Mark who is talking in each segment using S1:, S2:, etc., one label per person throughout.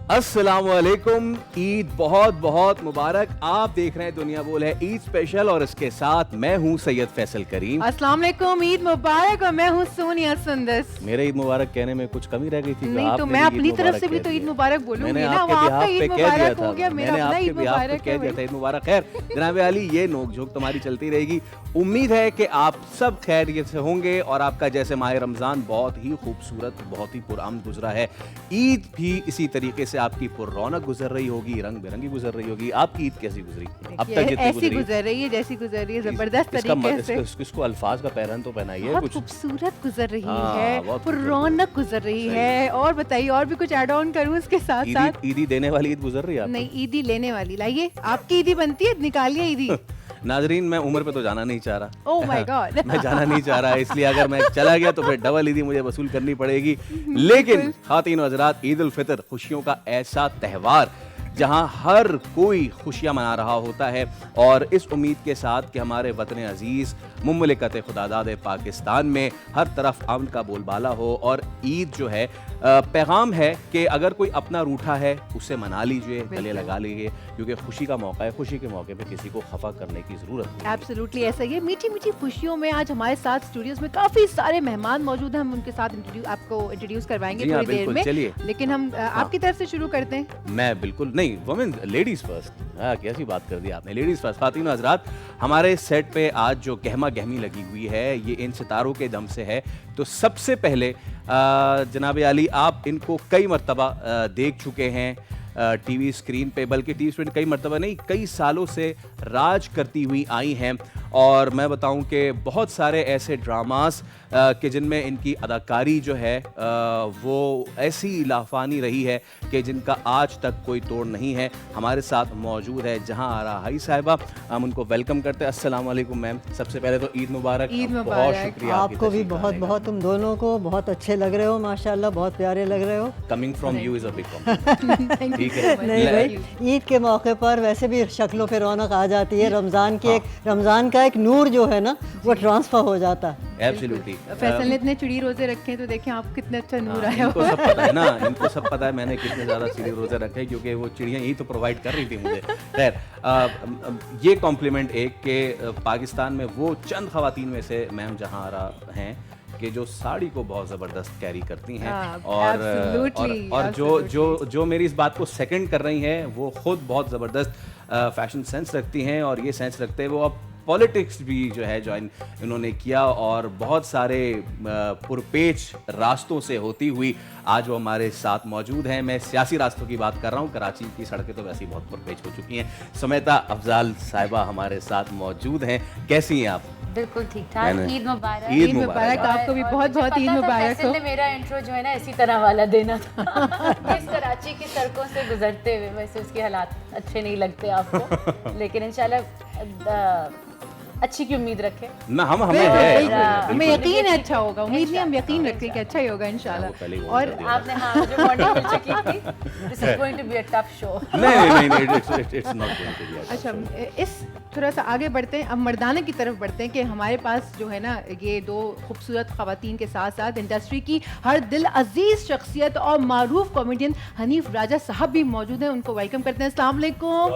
S1: अस्सलामुअलैकुम। ईद बहुत बहुत मुबारक। आप देख रहे हैं दुनिया बोल है ईद स्पेशल और इसके साथ मैं हूं सैयद फैसल करीम।
S2: अस्सलाम वालेकुम, ईद मुबारक। और मैं हूं सोनिया सुंदस।
S1: मेरे ईद मुबारक कहने में कुछ कमी रह गई थी?
S2: नहीं तो मैं अपनी तरफ से भी तो ईद मुबारक बोलूंगी ना। वो आपका ईद मुबारक हो गया, मेरा अपना ईद मुबारक है।
S1: ईद मुबारक। खैर जनाब अली, ये नोकझोंक तुम्हारी चलती रहेगी। उम्मीद है कि आप सब खैरियत से होंगे और आपका जैसे माह रमजान बहुत ही खूबसूरत, बहुत ही पुरअमन गुजरा है, ईद भी इसी तरीके से आपकी पुररौनक गुजर रही होगी, रंग बिरंगी गुजर रही होगी। आपकी ईद कैसी गुजरी अब तक?
S2: ऐसी गुजर रही है जैसी गुजर रही है, जबरदस्त तरीके से।
S1: इसको अल्फाज का पैरहन तो पहनाइए।
S2: बहुत खूबसूरत गुजर रही
S1: हाँ,
S2: है, पुररौनक गुजर रही है। और बताइए, और भी कुछ ऐड ऑन करूं इसके साथ साथ?
S1: ईदी देने वाली ईद गुजर रही है?
S2: नहीं, ईदी लेने वाली। लाइए, आपकी ईदी बनती है, निकालिए ईदी।
S1: नाजरीन, मैं उम्र पे तो जाना नहीं चाह रहा।
S2: Oh my God.
S1: मैं जाना नहीं चाह रहा, इसलिए अगर मैं चला गया तो फिर डबल ईदी मुझे वसूल करनी पड़ेगी। लेकिन खातीन व हज़रात, ईद उल फितर खुशियों का ऐसा त्यौहार जहां हर कोई खुशियां मना रहा होता है, और इस उम्मीद के साथ कि हमारे वतन अजीज़ मुमलिकत खुदादाद पाकिस्तान में हर तरफ अमन का बोलबाला हो। और ईद जो है पैगाम है कि अगर कोई अपना रूठा है उसे मना लीजिए, गले लगा लीजिए, क्योंकि खुशी का मौका है। खुशी के मौके पे किसी को खफा करने की जरूरत नहीं।
S2: एब्सोल्युटली ऐसा ही है। मीठी मीठी खुशियों में आज हमारे साथ स्टूडियोज में काफी सारे मेहमान मौजूद हैं। हम उनके साथ आपको इंट्रोड्यूस करवाएंगे थोड़ी देर में।
S1: चलिए,
S2: लेकिन हम आपकी तरफ से शुरू करते हैं।
S1: मैं बिल्कुल नहीं, वुमेन लेडीज फर्स्ट। कैसी बात कर दी आपने, लेडीज फर्स्ट। खातीन हज़रात, हमारे सेट पे आज जो गहमा गहमी लगी हुई है ये इन सितारों के दम से है। तो सबसे पहले जनाब अली, आप इनको कई मरतबा देख चुके हैं टीवी स्क्रीन पे, बल्कि टीवी स्क्रीन कई मरतबा नहीं, कई सालों से राज करती हुई आई हैं। और मैं बताऊं कि बहुत सारे ऐसे ड्रामास कि जिनमें इनकी अदाकारी जो है वो ऐसी लाफानी रही है कि जिनका आज तक कोई तोड़ नहीं है। हमारे साथ मौजूद है जहां आरा हाई साहिबा। हम उनको वेलकम करते हैं। अस्सलाम वालेकुम मैम। सबसे पहले तो ईद मुबारक।
S2: ईद
S1: बहुत
S2: मुबारक।
S1: शुक्रिया
S3: आपको भी बहुत बहुत, तुम दोनों को बहुत अच्छे लग रहे हो माशाल्लाह, बहुत प्यारे लग रहे हो।
S1: Coming from you is a big complement. ठीक है।
S3: नहीं भाई, ईद के मौके पर वैसे भी शक्लों पे रौनक आ जाती है। रमज़ान की रमज़ान का एक नूर जो है ना, वो ट्रांसफ़र हो जाता है।
S1: एब्सोल्युटली।
S2: फैसल ने इतने चिड़ी रोजे रखे हैं, तो देखें आप कितने अच्छा नूर आया
S1: इनको सब पता है ना, इनको सब पता है मैंने कितने ज़्यादा चिड़ी रोजे रखे हैं, क्योंकि वो चिड़ियाँ यही तो प्रोवाइड कर रही थी मुझे। खैर, ये कॉम्प्लीमेंट एक के पाकिस्तान में वो चंद खवातीन में से मैम जहाँ आ रहा हैं कि जो साड़ी को बहुत ज़बरदस्त कैरी करती हैं। और जो मेरी इस बात को सेकंड कर रही हैं, वो खुद बहुत ज़बरदस्त फैशन सेंस रखती हैं। और ये सेंस रखते हैं वो अब पॉलिटिक्स भी जो है ज्वाइन इन्होंने किया, और बहुत सारे पुरपेच रास्तों से होती हुई आज वो हमारे साथ मौजूद हैं। मैं सियासी रास्तों की बात कर रहा हूँ, कराची की सड़कें तो वैसे ही बहुत पुरपेच हो चुकी हैं। समेता अफजाल साहिबा हमारे साथ मौजूद हैं। कैसी हैं आप?
S4: बिल्कुल ठीक ठाक। ईद मुबारक।
S2: ईद मुबारक। आपको भी बहुत बहुत ईद मुबारक हो।
S4: मेरा इंट्रो जो है ना इसी तरह वाला देना था। इस कराची की सड़कों से गुजरते हुए वैसे उसके हालात अच्छे नहीं लगते आपको, लेकिन इंशाल्लाह अच्छी की उम्मीद रखें।
S2: हमें यकीन है अच्छा होगा। उम्मीद नहीं, हम यकीन रखते हैं कि अच्छा ही होगा इंशाल्लाह। और
S4: आपने जो वार्निंग मिल चुकी थी, this is going to be a tough show.
S1: नहीं, it's not going to be.
S2: अच्छा, इस थोड़ा सा आगे बढ़ते हैं, अब मर्दाना की तरफ बढ़ते हैं कि हमारे पास जो है ना, ये दो खूबसूरत खवातीन के साथ साथ इंडस्ट्री की हर दिल अजीज शख्सियत और मारूफ कॉमेडियन हनीफ राजा साहब भी मौजूद हैं। उनको वेलकम करते हैं। अस्सलाम वालेकुम।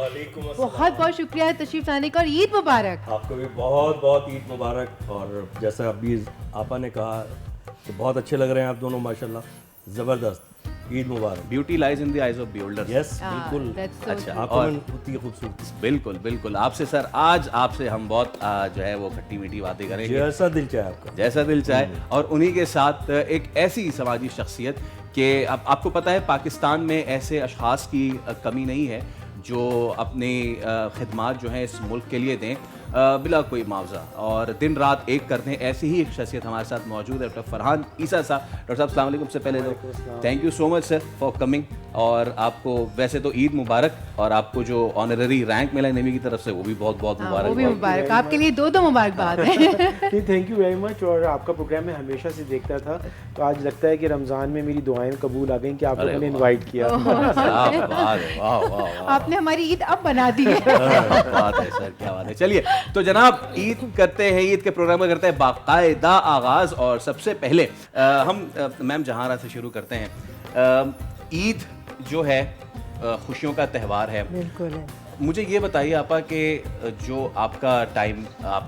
S2: बहुत बहुत शुक्रिया तशरीफ लाने का, और ईद मुबारक।
S5: आपको भी बहुत बहुत ईद मुबारक। और जैसा अभी आपा ने कहा कि बहुत अच्छे लग रहे हैं आप दोनों माशाल्लाह, ज़बरदस्त। ईद मुबारक।
S1: Beauty lies in the eyes of beholder.
S5: Yes, बिल्कुल।
S1: अच्छा,
S5: आंखों में होती है खूबसूरती।
S1: बिल्कुल बिल्कुल। आपसे सर, आज आपसे हम बहुत जो है वो खट्टी मीठी बातें करेंगे,
S5: जैसा दिल चाहे आपका,
S1: जैसा दिल चाहे। और उन्हीं के साथ एक ऐसी समाजी शख्सियत कि अब आपको पता है पाकिस्तान में ऐसे अशखास की कमी नहीं है जो अपनी खिदमात जो हैं इस मुल्क के लिए दें बिला कोई मुआवजा, और दिन रात एक करते हैं। ऐसी ही एक शख्सियत हमारे साथ मौजूद है, डॉक्टर फरहान ईसा साहब। डॉक्टर साहब अस्सलाम वालेकुम। से पहले तो thank you so much sir for coming, और आपको वैसे तो ईद मुबारक, और आपको जो ऑनररी रैंक मिला नेवी की तरफ से वो भी बहुत बहुत मुबारक।
S2: वो भी मुबारक, आपके लिए दो मुबारकबाद है।
S6: Thank you very much. और आपका प्रोग्राम मैं हमेशा से देखता था, तो आज लगता है कि रमज़ान में मेरी दुआएं कबूल आ गई कि आप लोगों ने इनवाइट किया।
S2: आपने हमारी ईद अब बना दी है।
S1: बात है सर, क्या बात है। चलिए, तो जनाब ईद करते हैं, ईद के प्रोग्राम में करते हैं बाकायदा आगाज़। और सबसे पहले हम मैम जहांरा से शुरू करते हैं। ईद जो है खुशियों का त्यौहार है।
S3: बिल्कुल है।
S1: मुझे ये बताइए आपा कि जो आपका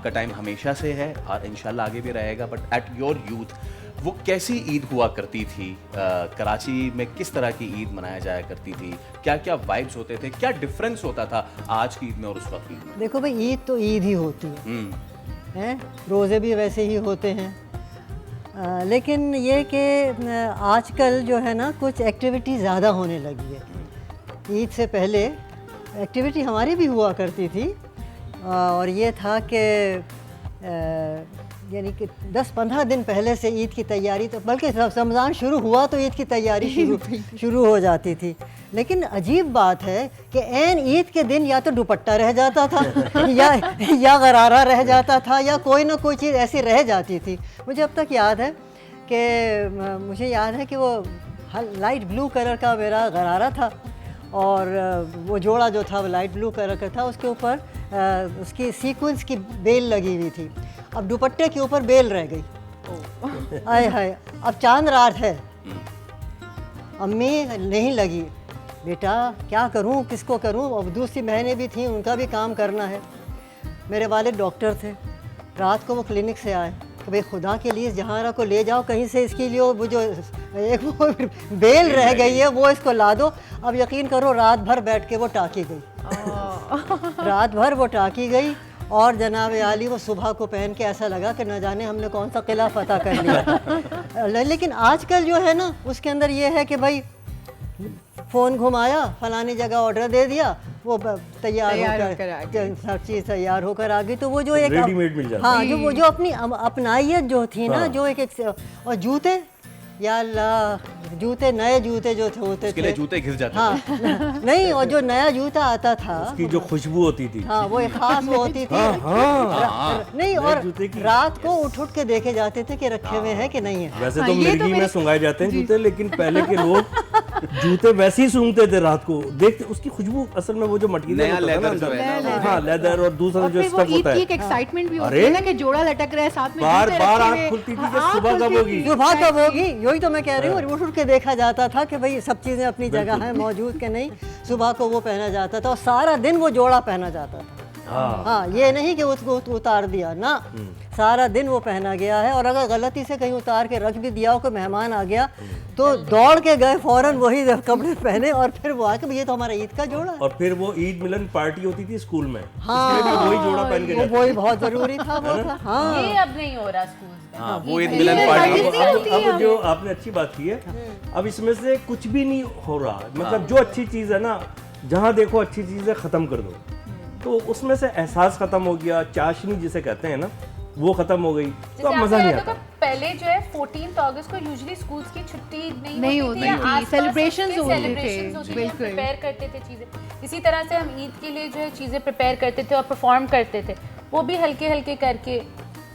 S1: टाइम हमेशा से है और इंशाल्लाह आगे भी रहेगा, बट एट योर यूथ वो कैसी ईद हुआ करती थी? कराची में किस तरह की ईद मनाया जाया करती थी? क्या क्या वाइब्स होते थे? क्या डिफरेंस होता था आज की ईद में और उस वक्त की ईद में?
S3: देखो भाई, ईद तो ईद ही होती है, रोज़े भी वैसे ही होते हैं। लेकिन ये कि आजकल जो है ना कुछ एक्टिविटी ज़्यादा होने लगी है। ईद से पहले एक्टिविटी हमारी भी हुआ करती थी, और ये था कि यानी कि 10-15 दिन पहले से ईद की तैयारी, तो बल्कि रमज़ान शुरू हुआ तो ईद की तैयारी शुरू हो जाती थी। लेकिन अजीब बात है कि ऐन ईद के दिन या तो दुपट्टा रह जाता था या गरारा रह जाता था, या कोई ना कोई चीज़ ऐसी रह जाती थी। मुझे अब तक याद है कि वो लाइट ब्लू कलर का मेरा गरारा था, और वो जोड़ा जो था वो लाइट ब्लू कलर का था, उसके ऊपर उसकी सीक्वेंस की बेल लगी हुई थी। अब दुपट्टे के ऊपर बेल रह गई। आय हाय, अब चांद रात है, अम्मी नहीं लगी, बेटा क्या करूं, किसको करूं? अब दूसरी बहनें भी थीं, उनका भी काम करना है। मेरे वालिद डॉक्टर थे, रात को वो क्लिनिक से आए कि भाई खुदा के लिए जहारा को ले जाओ कहीं से, इसके लिए वो जो एक वो बेल रह गई है वो इसको ला दो। अब यकीन करो रात भर बैठ के वो टाँकी गई। रात भर वो टाँकी गई, और जनाब आली वो सुबह को पहन के ऐसा लगा कि न जाने हमने कौन सा किला फतह कर लिया। लेकिन आजकल जो है ना उसके अंदर ये है कि भाई फ़ोन घुमाया, फलानी जगह ऑर्डर दे दिया, वो तैयार होकर सब चीज़ तैयार होकर आ गई। तो वो जो एक
S5: रेडीमेड मिल जाता है।
S3: हाँ, जो जो अपनी अपनाइयत जो थी ना, जो एक और जूते, या अल्लाह, जूते नए जूते जो थे होते
S1: उसके लिए जूते घिस जाते थे।
S3: हाँ नहीं, और जो नया जूता आता था
S5: उसकी जो खुशबू होती थी,
S3: हाँ वो एक खास वो होती थी। नहीं, और रात को उठ के देखे जाते थे कि रखे हुए हैं कि नहीं है।
S5: वैसे तो मिर्गी में सुंगाए जाते हैं जूते, लेकिन पहले के लोग जूते वैसे ही सूंघते थे रात को, देखते उसकी खुशबू, असल में वो जो मटेरियल
S1: नया
S5: होता था
S1: लेदर जो
S5: ना,
S1: है ना,
S5: हाँ लेदर, और दूसरा जो स्टफ होता है,
S2: एक एक्साइटमेंट भी होती
S5: अरे!
S2: है ना कि जोड़ा लटक रहा है साथ में,
S5: बार
S2: जूते
S5: बार
S2: रखे
S5: आँख
S2: हुए।
S5: खुलती थी कि
S2: हाँ,
S5: सुबह कब
S2: खुलती
S5: होगी?
S2: थी।
S3: सुबह कब होगी, यही तो मैं कह रही हूँ। और उठ के देखा जाता था कि भाई सब चीज़ें अपनी जगह हैं, मौजूद के नहीं। सुबह को वो पहना जाता था, और सारा दिन वो जोड़ा पहना जाता था। हाँ, ये नहीं कि उसको उतार दिया ना, सारा दिन वो पहना गया है। और अगर गलती से कहीं उतार के रख भी दिया हो, कोई मेहमान आ गया तो दौड़ के गए फौरन वही कपड़े पहने, और फिर वो आके ये तो हमारा ईद का जोड़ा है।
S5: और फिर वो ईद मिलन पार्टी होती थी स्कूल में,
S3: हाँ,
S5: उसमें भी वही जोड़ा पहन के जाते
S3: वही बहुत जरूरी था वो था। हाँ,
S4: ये अब नहीं हो रहा स्कूल में।
S1: हाँ, वो ईद मिलन पार्टी।
S5: अब जो आपने अच्छी बात की है, अब इसमें से कुछ भी नहीं हो रहा। मतलब जो अच्छी चीज़ है ना, जहाँ देखो अच्छी चीज़ें ख़त्म कर दो, तो उसमें से एहसास ख़त्म हो गया, चाशनी जिसे कहते हैं ना, वो ख़त्म हो गई, तो अब मज़ा नहीं आता।
S4: पहले जो है 14 अगस्त को यूजुअली स्कूल्स की छुट्टी नहीं होती
S2: होती
S4: थी,
S2: थी,
S4: आसपास
S2: celebrations
S4: उसके
S2: होते
S4: celebrations
S2: थे,
S4: होते थे,
S2: बिल्कुल।
S4: प्रिपेयर करते थे चीज़ें। इसी तरह से हम ईद के लिए जो है चीज़ें प्रिपेयर करते थे और परफॉर्म करते थे, वो भी हल्के हल्के करके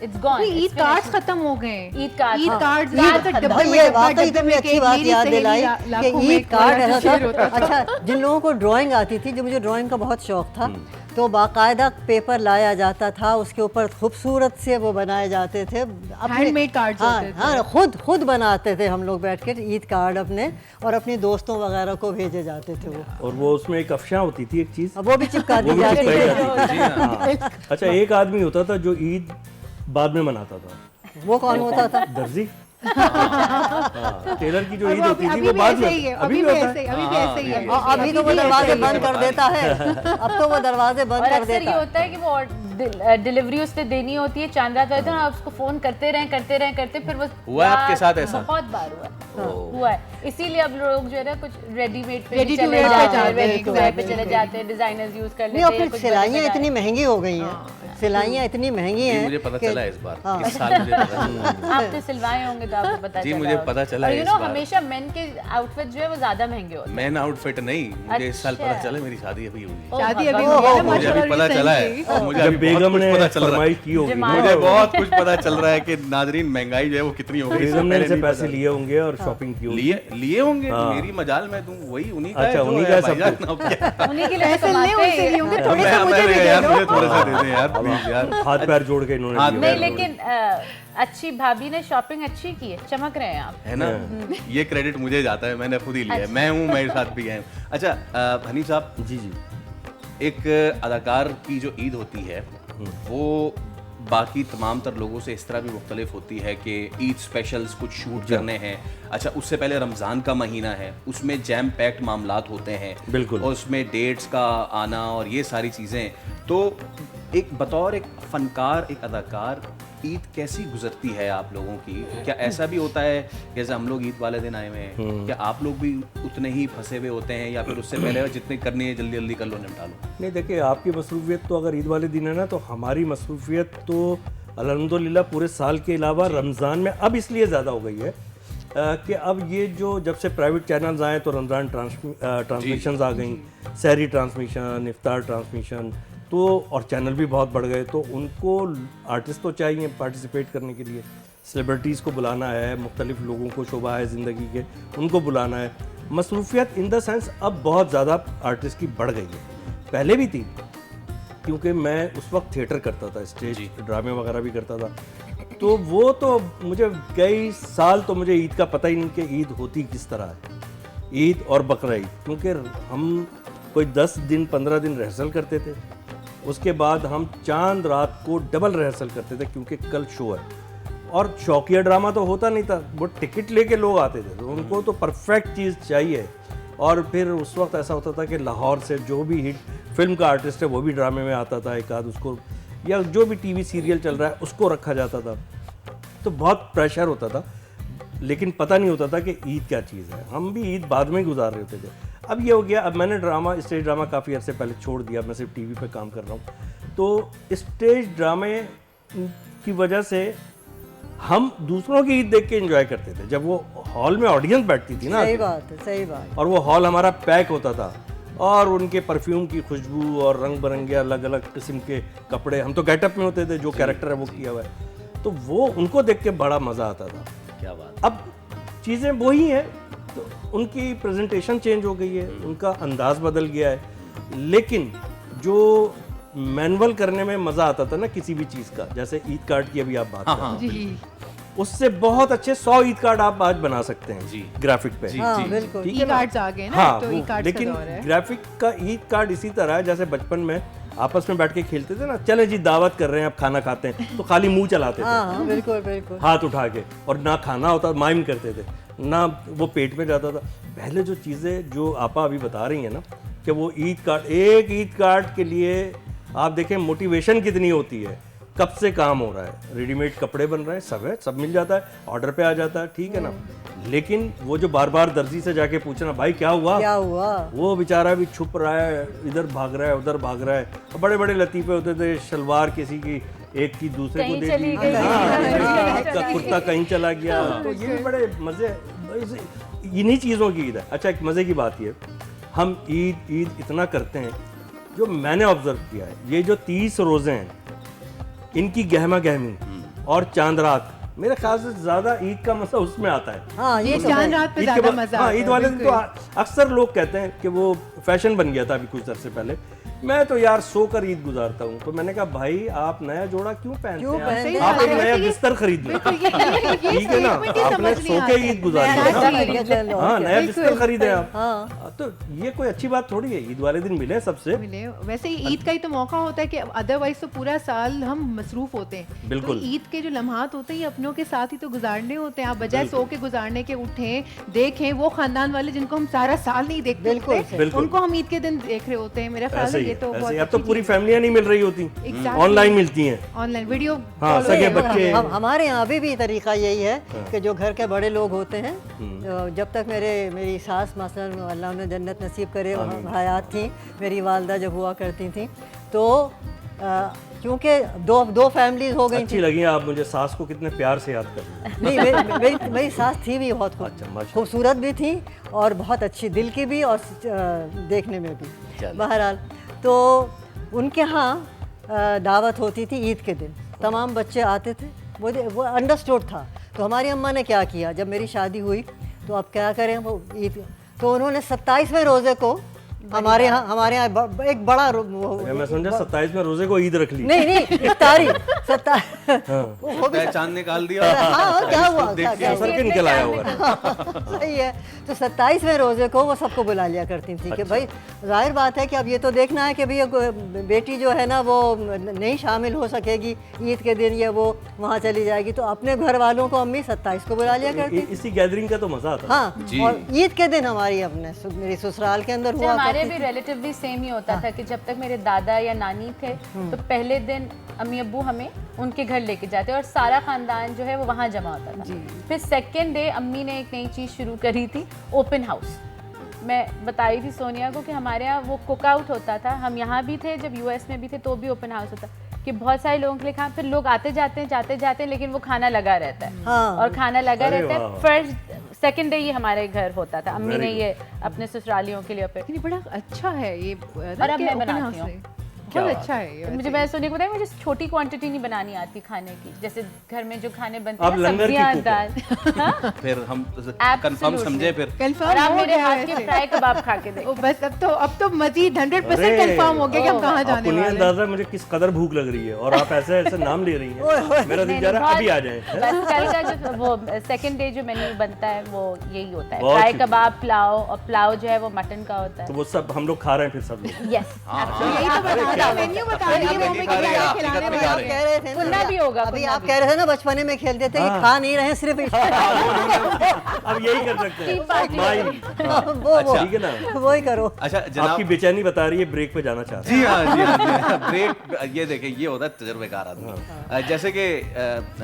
S4: इट्स गॉन।
S2: ईद कार्ड्स खत्म हो गए।
S4: ईद कार्ड,
S2: ईद कार्ड
S3: भाई ये वाकई तुमने अच्छी बात याद दिलाई कि ईद कार्ड ऐसा था। अच्छा, जिन लोगों को ड्राइंग आती थी, जो मुझे ड्राइंग का बहुत शौक था, तो बाकायदा पेपर लाया जाता था, उसके ऊपर खूबसूरत से वो बनाए जाते थे,
S2: हैंडमेड कार्ड्स होते थे।
S3: हाँ, खुद बनाते थे हम लोग बैठ के ईद कार्ड अपने, और अपने दोस्तों वगैरह को भेजे जाते थे वो।
S5: और वो उसमें एक अफशा होती थी, एक चीज़,
S3: अब वो भी चिपका दी
S5: वो भी
S3: जाती
S5: चिपकाई
S3: थी।
S5: जाती थी। हाँ। अच्छा, एक आदमी होता था जो ईद बाद में मनाता था।
S3: वो कौन होता था?
S5: दर्जी। हाँ, टेलर की जो ईद होती थी
S2: अभी
S5: वो
S2: भी
S5: बाद में,
S2: ऐसे ही है,
S5: अभी
S2: अभी
S5: भी
S2: भी
S5: होता
S2: ऐसे
S5: है।
S2: ही, अभी भी ऐसे ही है।
S3: अभी तो वो दरवाजे बंद कर देता है, अब तो वो दरवाजे बंद
S4: और
S3: कर
S4: अक्सर ये
S3: देता है।
S4: होता है कि वो डिलीवरी उससे देनी होती है, चांद रात होता है, आप उसको फोन करते रहें, फिर वो
S1: हुआ है आपके साथ ऐसा?
S4: बहुत बार हुआ है। इसीलिए अब लोग जो है ना कुछ रेडीमेड पे
S2: Ready to
S4: चले
S2: wear पे
S4: जाते
S2: जाते
S4: हैं,
S2: हैं,
S4: रेडी टू वेयर पे
S2: exactly,
S4: चले जाते हैं, डिजाइनर्स यूज कर
S3: नहीं,
S4: लेते
S3: और
S4: हैं।
S3: फिर
S4: कुछ
S3: सिलाइयाँ
S4: बड़े
S3: इतनी महंगी हो गई हैं, सिलाइयाँ इतनी महंगी
S1: जी
S3: हैं।
S1: मुझे पता
S3: कि-
S1: चला इस बार,
S3: हाँ।
S1: इस साल मुझे पता चला।
S4: आप तो सिलवाए होंगे तो आपको पता
S1: जी,
S4: चला
S1: मुझे
S4: होगा।
S1: पता चला
S4: और
S1: है
S4: यू
S1: इस
S4: नो
S1: बार।
S4: हमेशा मेन के आउटफिट जो है वो ज्यादा महंगे होते हैं।
S1: मैन आउटफिट नहीं, मुझे इस साल पता
S4: अच्छा।
S1: चला, मेरी शादी अभी हुई है।
S2: शादी अभी
S4: भगवान।
S2: हुई है ना,
S1: मुझे अभी
S2: माशाल्लाह
S1: पता चला है,
S2: recently।
S1: और मुझे
S5: जब
S1: अभी बहुत
S5: बेगम
S1: कुछ
S5: ने
S1: पता चल रहा है।
S5: फरमाइश की होगी ना,
S1: मुझे बहुत कुछ पता चल रहा है कि नाजरीन महंगाई जो है वो कितनी हो गई।
S5: बेगम ने
S1: पहले
S5: इनसे
S1: नहीं
S5: पैसे
S1: पता।
S5: लिए होंगे और शॉपिंग की होगी।
S1: लिए होंगे,
S5: हाँ।
S1: मेरी मजाल में दूं, वही उन्हीं का
S5: अच्छा,
S1: है जो
S5: उन्हीं
S1: है
S5: का सब
S1: भाईजान,
S5: कुछ।
S1: अब क्या?
S4: उन्हीं के लिए
S2: पैसे
S4: तो
S2: ले
S4: कमाते
S2: उनसे
S4: हैं।
S2: लिए होंगे, थोड़े
S1: मैं-
S2: से मुझे
S1: मैं-
S2: भी दे
S1: यार
S2: दो।
S1: मुझे थोड़े से दे दे यार,
S5: अब
S1: प्लीज यार।
S5: हाथ पैर जोड़ के इन्होंने
S1: हाथ
S5: दिया।
S1: पैर
S4: नहीं, लेकिन अच्छी भाभी ने शॉपिंग अच्छी की है, चमक रहे हैं आप।
S1: है ना, ये क्रेडिट मुझे जाता है, मैंने खुद ही लिया है, मैं हूँ, मेरे साथ भी है। अच्छा हनीफ साहब,
S5: जी जी।
S1: एक अदाकार की जो ईद होती है वो बाकी तमाम तर लोगों से इस तरह भी मुख्तलिफ होती है कि ईद स्पेशल्स कुछ शूट करने हैं। अच्छा, उससे पहले रमज़ान का महीना है, उसमें जैम पैक्ड मामलात होते हैं,
S5: बिल्कुल।
S1: और उसमें डेट्स का आना और ये सारी चीज़ें। तो एक बतौर एक फ़नकार, एक अदाकार, ईद कैसी गुजरती है आप लोगों की? क्या ऐसा भी होता है जैसे हम लोग ईद वाले दिन आए हुए हैं, क्या आप लोग भी उतने ही फंसे हुए होते हैं, या फिर उससे पहले जितने करनी है जल्दी जल्दी कर लो, निपटा लो?
S5: नहीं, देखिए, आपकी मसरूफियत तो अगर ईद वाले दिन है ना, तो हमारी मसरूफियत तो अल्हम्दुलिल्लाह पूरे साल के अलावा रमज़ान में अब इसलिए ज़्यादा हो गई है कि अब ये जो जब से प्राइवेट चैनल्स आए तो रमज़ान ट्रांसमिशंस आ गई, सहरी ट्रांसमिशन, इफ्तार ट्रांसमिशन, तो और चैनल भी बहुत बढ़ गए, तो उनको आर्टिस्ट तो चाहिए पार्टिसिपेट करने के लिए, सेलिब्रिटीज़ को बुलाना है, मुख्तलिफ लोगों को शोबा है ज़िंदगी के, उनको बुलाना है। मसरूफियत इन द सेंस अब बहुत ज़्यादा आर्टिस्ट की बढ़ गई है, पहले भी थी, क्योंकि मैं उस वक्त थिएटर करता था, स्टेज ड्रामे वगैरह भी करता था, तो वो तो मुझे कई साल तो मुझे ईद का पता ही नहीं कि ईद होती किस तरह है, ईद और बकरा ईद, क्योंकि हम कोई 10 दिन 15 दिन रिहर्सल करते थे, उसके बाद हम चांद रात को डबल रिहर्सल करते थे क्योंकि कल शो है, और शौकिया ड्रामा तो होता नहीं था, वो टिकट लेके लोग आते थे, तो उनको तो परफेक्ट चीज़ चाहिए। और फिर उस वक्त ऐसा होता था कि लाहौर से जो भी हिट फिल्म का आर्टिस्ट है वो भी ड्रामे में आता था, एक आध उसको, या जो भी टीवी सीरियल चल रहा है उसको रखा जाता था, तो बहुत प्रेशर होता था, लेकिन पता नहीं होता था कि ईद क्या चीज़ है। हम भी ईद बाद में गुजार रहे होते थे। अब ये हो गया, अब मैंने स्टेज ड्रामा काफ़ी अर्से पहले छोड़ दिया, मैं सिर्फ टीवी पे काम कर रहा हूँ, तो स्टेज ड्रामे की वजह से हम दूसरों की ईद देख के एंजॉय करते थे, जब वो हॉल में ऑडियंस बैठती थी ना,
S3: सही बात है, सही बात।
S5: और वो हॉल हमारा पैक होता था, और उनके परफ्यूम की खुशबू और रंग बिरंगे अलग अलग किस्म के कपड़े, हम तो गेटअप में होते थे, जो कैरेक्टर है वो किया हुआ है, तो वो उनको देख के बड़ा मज़ा आता था।
S1: क्या बात।
S5: अब चीज़ें वही हैं, तो उनकी प्रेजेंटेशन चेंज हो गई है, उनका अंदाज बदल गया है, लेकिन जो मैनुअल करने में मज़ा आता था ना किसी भी चीज़ का, जैसे ईद कार्ड की अभी आप बात कर रहे हैं, उससे बहुत अच्छे 100 ईद कार्ड आप आज बना सकते हैं जी ग्राफिक पे।
S1: जी,
S3: हाँ,
S1: जी,
S3: बिल्कुल।
S5: ठीक
S2: ई
S5: है ना?
S2: कार्ड्स आ गए ना,
S5: हाँ,
S2: तो ई कार्ड्स का
S5: लेकिन
S2: दौर है।
S5: ग्राफिक का ईद कार्ड इसी तरह है जैसे बचपन में आपस में बैठ के खेलते थे ना, चले जी दावत कर रहे हैं, अब खाना खाते हैं, तो खाली मुंह चलाते थे,
S3: हाँ, बिल्कुल बिल्कुल,
S5: हाथ उठा के, और ना खाना होता, माइम करते थे, ना वो पेट में जाता था। पहले जो चीज़ें जो आपा अभी बता रही हैं ना, कि वो ईद कार्ड, एक ईद कार्ड के लिए आप देखें मोटिवेशन कितनी होती है, कब से काम हो रहा है, रेडीमेड कपड़े बन रहे हैं, सब है, सब मिल जाता है, ऑर्डर पे आ जाता है, ठीक है ना, लेकिन वो जो बार बार दर्जी से जाके पूछना भाई क्या हुआ,
S3: क्या हुआ,
S5: वो बेचारा भी छुप रहा है, इधर भाग रहा है, उधर भाग रहा है, और बड़े बड़े लतीफे होते थे, शलवार किसी की एक की दूसरे को
S4: कहीं
S5: दे
S4: चली
S5: दी,
S4: गई,
S5: हाँ, का कुर्ता कहीं चला गया, तो ये भी बड़े मजे, इन्हीं चीज़ों की ईद है। अच्छा, एक मज़े की बात ये, हम ईद इतना करते हैं, जो मैंने ऑब्जर्व किया है, ये जो 30 रोज़े हैं, इनकी गहमा गहमी और चांद रात, मेरे ख्याल से ज़्यादा ईद का मज़ा उसमें आता है।
S3: हाँ, ये तो
S2: चांद
S3: है।
S2: रात पे
S5: ईद के
S2: ज्यादा
S5: बाद-
S2: मजा
S5: हाँ,
S2: आता है,
S5: ईद वाले दिन तो
S2: बिल्कुल।
S5: अक्सर लोग कहते हैं कि वो फैशन बन गया था अभी कुछ अरसे पहले, मैं तो यार सोकर ईद गुजारता हूँ, तो मैंने कहा भाई आप नया जोड़ा क्यों पहनते
S3: क्यों
S5: हैं,
S3: पहनते
S5: आप एक
S2: हैं?
S5: नया
S2: ये-
S5: बिस्तर खरीद लो,
S2: बिल्कुल, ये
S5: ठीक है ना,
S2: statement ही
S5: आपने
S2: समझ
S5: सो
S2: नहीं
S5: के
S2: आती।
S5: ईद गुजारी है
S3: अच्छा
S5: ना?
S3: लग गया, चलो,
S5: हाँ,
S3: और
S5: नया
S3: क्या।
S5: बिस्तर खरीदे आप,
S3: हाँ,
S5: तो ये कोई अच्छी बात थोड़ी है, ईद वाले दिन मिले सबसे।
S2: मिले। वैसे ही ईद का ही तो मौका होता है कि अदरवाइज तो पूरा साल हम मसरूफ होते हैं,
S5: बिल्कुल।
S2: तो ईद के जो लम्हात होते हैं ये अपनों के साथ ही तो गुजारने होते हैं। आप बजाय सो के गुजारने के उठें, देखें वो खानदान वाले जिनको हम सारा साल नहीं देखते
S3: बिल्कुल,
S2: होते,
S5: बिल्कुल।
S2: उनको हम ईद के दिन देख रहे होते हैं। मेरा ख्याल
S5: ऐसे
S2: है
S5: ही
S2: ये
S5: है,
S2: तो
S5: ऐसे
S2: बहुत
S5: ही। अब तो
S2: अच्छी
S5: पूरी
S2: चीज़ है।
S5: फैमिलियां नहीं मिल रही होती,
S2: Exactly।
S5: ऑनलाइन मिलती हैं।
S2: ऑनलाइन वीडियो
S5: हाँ,
S2: कॉल
S5: सगे
S2: होते हैं।
S5: बच्चे।
S3: हमारे यहाँ अभी भी तरीका यही है कि जो घर के बड़े लोग होते हैं, जब तक मेरी सास मसलन अल्लाह ने जन्नत नसीब करे हयात थी, मेरी वालदा जब हुआ करती थी, तो क्योंकि दो फैमिलीज हो गई
S5: अच्छी
S3: थी।
S5: लगी आप मुझे, सास को कितने प्यार से याद कर रही हैं।
S3: नहीं, मेरी सास थी भी बहुत
S5: अच्छा, माशाल्लाह।
S3: खूबसूरत भी थी और बहुत अच्छी दिल की भी और देखने में भी। बहरहाल तो उनके यहाँ दावत होती थी ईद के दिन, तमाम बच्चे आते थे, वो अंडरस्टूड था। तो हमारी अम्मा ने क्या किया, जब मेरी शादी हुई तो अब क्या करें, वो ईद, तो उन्होंने 27वें रोज़े को हमारे यहाँ एक बड़ा
S5: मैं समझा 27 में रोजे को ईद रख ली।
S3: नहीं इफ्तारी 27 वो भी
S1: चांद निकाल दिया।
S3: हाँ क्या हुआ
S5: क्या सर के निकल आया होगा।
S3: सही है। तो 27वें रोजे को वो सबको बुला लिया करती थी कि भाई जाहिर बात है कि अब ये तो देखना है कि भाई बेटी जो है ना वो नहीं शामिल हो सकेगी ईद के दिन, या वो वहाँ चली जाएगी, तो अपने घर वालों को अम्मी 27 को बुला लिया करती।
S5: इसी गैदरिंग का तो मजा आता।
S3: हाँ, और ईद के दिन हमारी अपने मेरी ससुराल के अंदर हुआ
S4: हमारे भी रिलेटिवली सेम ही होता था कि जब तक मेरे दादा या नानी थे तो पहले दिन अम्मी अब्बू हमें उनके घर लेके जाते और सारा खानदान जो है वो वहाँ जमा होता था। फिर सेकेंड डे अम्मी ने एक नई चीज़ शुरू करी थी, ओपन हाउस। मैं बताई थी सोनिया को कि हमारे यहाँ वो कुक आउट होता था, हम यहाँ भी थे जब यूएस में भी थे तो भी ओपन हाउस होता कि बहुत सारे लोगों के लिए खाना, फिर लोग आते जाते हैं लेकिन वो खाना लगा रहता है।
S3: हाँ।
S4: और खाना लगा रहता है। फर्स्ट सेकंड डे ये हमारे घर होता था, अम्मी ने ये अपने ससुरालियों के लिए
S2: लेकिन बड़ा अच्छा है ये,
S4: और अब मैं बनाती हूँ।
S2: बहुत अच्छा है ये।
S4: मुझे मैं सोने को बताया, मुझे छोटी क्वांटिटी नहीं बनानी आती खाने की, जैसे घर में जो खाने बनते
S5: आप
S4: हैं
S5: लंगर की
S4: सब्जियां
S5: cook
S4: दाल।
S1: फिर हम कंफर्म समझे फिर।
S2: कंफर्म
S4: और आप
S2: हो
S4: मेरे
S2: गया
S4: हाथ
S2: वैसे।
S4: के फ्राई कबाब खा के
S2: ओ,
S4: देखो।
S2: बस अब तो मजीद 100% कंफर्म हो गया कि हम कहाँ जाने
S5: आपको नहीं
S2: वाले हैं।
S5: अंदाजा मुझे किस कदर भूख लग रही है और आप ऐसे ऐसे नाम ले रही हैं। मेरा दिल जा रहा है अभी आ जाए।
S4: बस कल का जो वो सेकंड डे जो मेन्यू बनता है वो यही होता है,
S5: बहुत
S4: फ्राई
S5: शुक्रिया।
S4: कबाब, पुलाव, और पुलाव जो है वो मटन का होता
S5: तो
S4: है।
S5: वो सब हम लोग खा रहे हैं फिर सब लोग।
S4: यस,
S2: यही तो बता रहा मेन्यू बता रही है वो हमें क्या क्या खिलाने
S1: आप
S2: वाले
S3: आप
S2: हैं।
S3: कह रहे थे
S4: पुन्ना भी होगा,
S3: अभी
S4: पुन्ना
S3: आप
S4: भी।
S3: कह रहे थे ना बचपने में खेलते थे कि खा नहीं रहे सिर्फ
S5: अब यही कर सकते
S4: टी
S5: हैं।
S4: पार्टी
S5: माई
S3: वो
S5: ठीक है ना।
S3: वही करो।
S1: अच्छा
S5: आपकी
S1: जनाब,
S5: बेचैनी बता रही है ब्रेक पे जाना चाह रहे
S1: जी हाँ जी हाँ ब्रेक। ये देखें, ये होता है तजर्बेकार आदमी। जैसे कि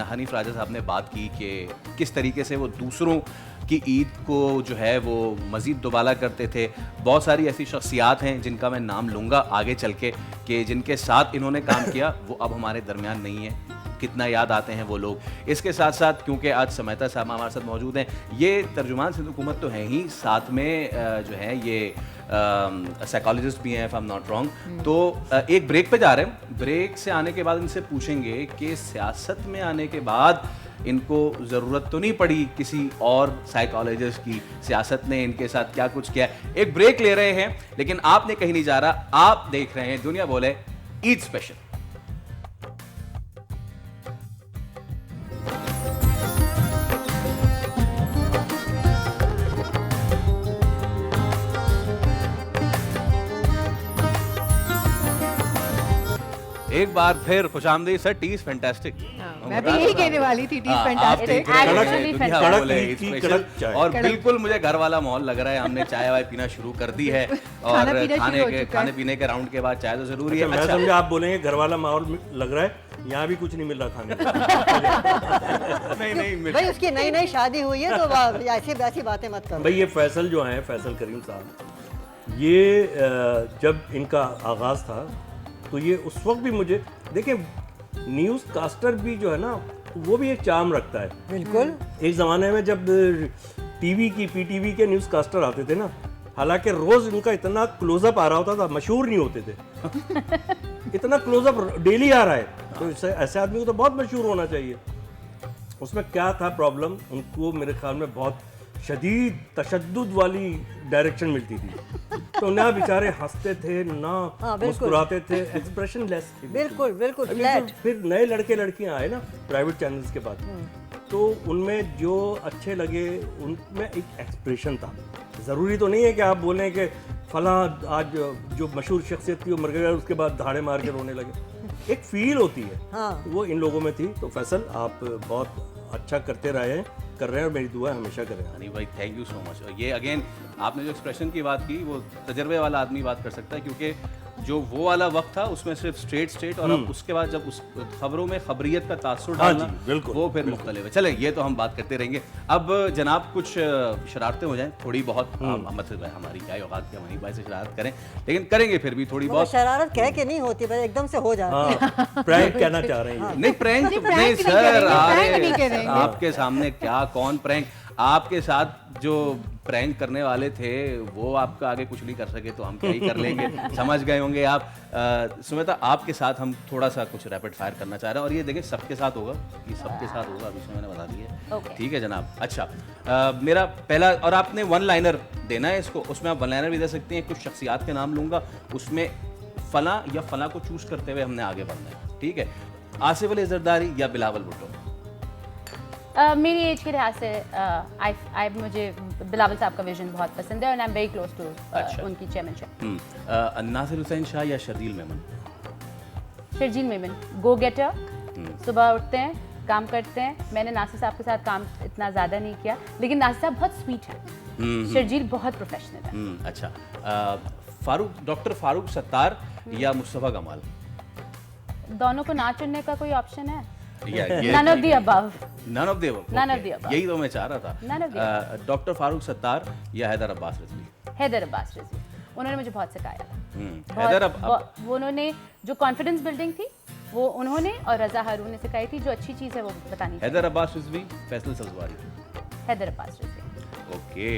S1: हनीफ राजा साहब ने बात की कि किस तरीके से वो दूसरों की ईद को जो है वो मज़ीद दुबाला करते थे। बहुत सारी ऐसी शख्सियात हैं जिनका मैं नाम लूँगा आगे चल के कि जिनके साथ इन्होंने काम किया, वो अब हमारे दरमियान नहीं है। कितना याद आते हैं वो लोग। इसके साथ साथ क्योंकि आज समैता साहब हमारे साथ मौजूद हैं, ये तर्जुमान सिंध हुकूमत तो हैं ही, साथ में जो है ये साइकोलॉजिस्ट भी हैं, if I am not wrong. तो एक ब्रेक पे जा रहे हैं। ब्रेक से आने के बाद इनसे पूछेंगे कि सियासत में आने के बाद इनको ज़रूरत तो नहीं पड़ी किसी और साइकोलॉजिस्ट की, सियासत ने इनके साथ क्या कुछ किया। एक ब्रेक ले रहे हैं, लेकिन आपने कहीं नहीं जा रहा। आप देख रहे हैं दुनिया बोले ईद स्पेशल। एक बार फिर खुशामदीद सर, टी इज फैंटास्टिक।
S2: मैं भी यही कहने वाली थी, टी फैंटास्टिक।
S1: और बिल्कुल मुझे घर वाला माहौल लग रहा है। हमने चाय वाय पीना शुरू कर दी है और खाने पीने के राउंड के बाद चाय तो जरूरी है।
S5: मैं समझा आप बोलेंगे घर वाला माहौल लग रहा है, यहाँ भी कुछ नहीं मिल रहा खाने को।
S1: नहीं
S3: भाई उसकी नई नई शादी हुई है तो ऐसी बातें मत करो।
S5: भाई ये फैसल जो हैं, फैसल करीम साहब, ये जब इनका आगाज़ था तो ये उस वक्त भी मुझे देखिए, न्यूज़ कास्टर भी जो है ना वो भी एक चार्म रखता है।
S3: बिल्कुल।
S5: एक ज़माने में जब टीवी की पीटीवी के न्यूज़ कास्टर आते थे ना, हालांकि रोज़ इनका इतना क्लोजअप आ रहा होता था, मशहूर नहीं होते थे। इतना क्लोजअप डेली आ रहा है, तो ऐसे आदमी को तो बहुत मशहूर होना चाहिए। उसमें क्या था प्रॉब्लम, उनको मेरे ख्याल में बहुत शदीद तशद्दुद वाली डायरेक्शन मिलती थी। तो ना बेचारे हंसते थे ना मुस्कुराते थे, एक्सप्रेशन लेस थे।
S3: बिल्कुल बिल्कुल
S5: अभी
S3: फ्लैट।
S5: तो फिर नए लड़के लड़कियां आए ना प्राइवेट चैनल्स के बाद, तो उनमें जो अच्छे लगे उनमें एक एक्सप्रेशन था। ज़रूरी तो नहीं है कि आप बोलें कि फलां आज जो मशहूर शख्सियत थी वो मर गया, उसके बाद धाड़े मार के रोने लगे। एक फील होती है, वो इन लोगों में थी। तो फैसल आप बहुत अच्छा कर रहे हैं और मेरी दुआ हमेशा करें।
S1: हनी भाई थैंक यू सो मच। और ये अगेन आपने जो एक्सप्रेशन की बात की, वो तजर्बे वाला आदमी बात कर सकता है, क्योंकि जो वो वाला वक्त था उसमें सिर्फ स्टेट और अब उसके बाद जब उस खबरों में खबरियत का तासुर डालना,
S5: बिल्कुल,
S1: वो फिर मुख्तलिफ है। चले, ये तो हम बात करते रहेंगे। अब जनाब कुछ शरारतें हो जाएं थोड़ी बहुत, मतलब हमारी क्या औकात के वहीं भाई से शरारत करें, लेकिन करेंगे फिर भी थोड़ी बहुत।
S3: शरारत कह के नहीं होती, बस एकदम से हो जाती है।
S5: प्रैंक कहना चाह रहे हैं।
S1: नहीं प्रैंक नहीं सर, आपके सामने क्या कौन प्रैंक। आपके साथ जो प्रैंक करने वाले थे वो आपका आगे कुछ नहीं कर सके तो हम क्या ही कर लेंगे, समझ गए होंगे आप। सुमिता, आपके साथ हम थोड़ा सा कुछ रैपिड फायर करना चाह रहे हैं और ये देखें सबके साथ होगा, ये सबके साथ होगा, अभी से मैंने बता दिया।
S4: Okay.
S1: ठीक है जनाब। अच्छा, मेरा पहला, और आपने वन लाइनर देना है इसको, उसमें आप वन लाइनर भी दे सकती हैं। कुछ शख्सियात के नाम लूंगा, उसमें फला या फला को चूज करते हुए हमने आगे बढ़ना है, ठीक है। आसिफ अली जरदारी या बिलावल भुट्टो?
S4: मेरी एज के लिहाज से मुझे बिलावल साहब का विजन बहुत पसंद है और I am very close to उनकी चेयरमैनशिप।
S1: नासिर हुसैन शाह या शर्जील मेमन?
S4: शर्जील मेमन, गो गेटर, सुबह उठते हैं, काम करते हैं। मैंने नासिर साहब के साथ काम इतना ज़्यादा नहीं किया, लेकिन नासिर साहब बहुत स्वीट है, शर्जील बहुत प्रोफेशनल है।
S1: अच्छा, डॉक्टर फारूक सत्तार या मुस्तफ़ा कमाल?
S4: दोनों को ना चुनने का कोई ऑप्शन है?
S1: None
S4: of the above.
S1: None of the above,
S4: None of the above.
S1: यही तो मैं चाह रहा
S4: None of the
S1: था। डॉक्टर फारूक सत्तार या हैदर अब्बास रिजवी?
S4: हैदर अब्बास रिजवी, उन्होंने मुझे बहुत सिखाया।
S1: हैदर
S4: वो उन्होंने जो कॉन्फिडेंस बिल्डिंग थी वो उन्होंने और रजा हारून ने सिखाई थी, जो अच्छी चीज़ है वो बतानी चाहिए।
S1: हैदर अब्बास रिजवी, फैसल सब्जवारी?
S4: हैदर अब्बास रिजवी।
S1: ओके,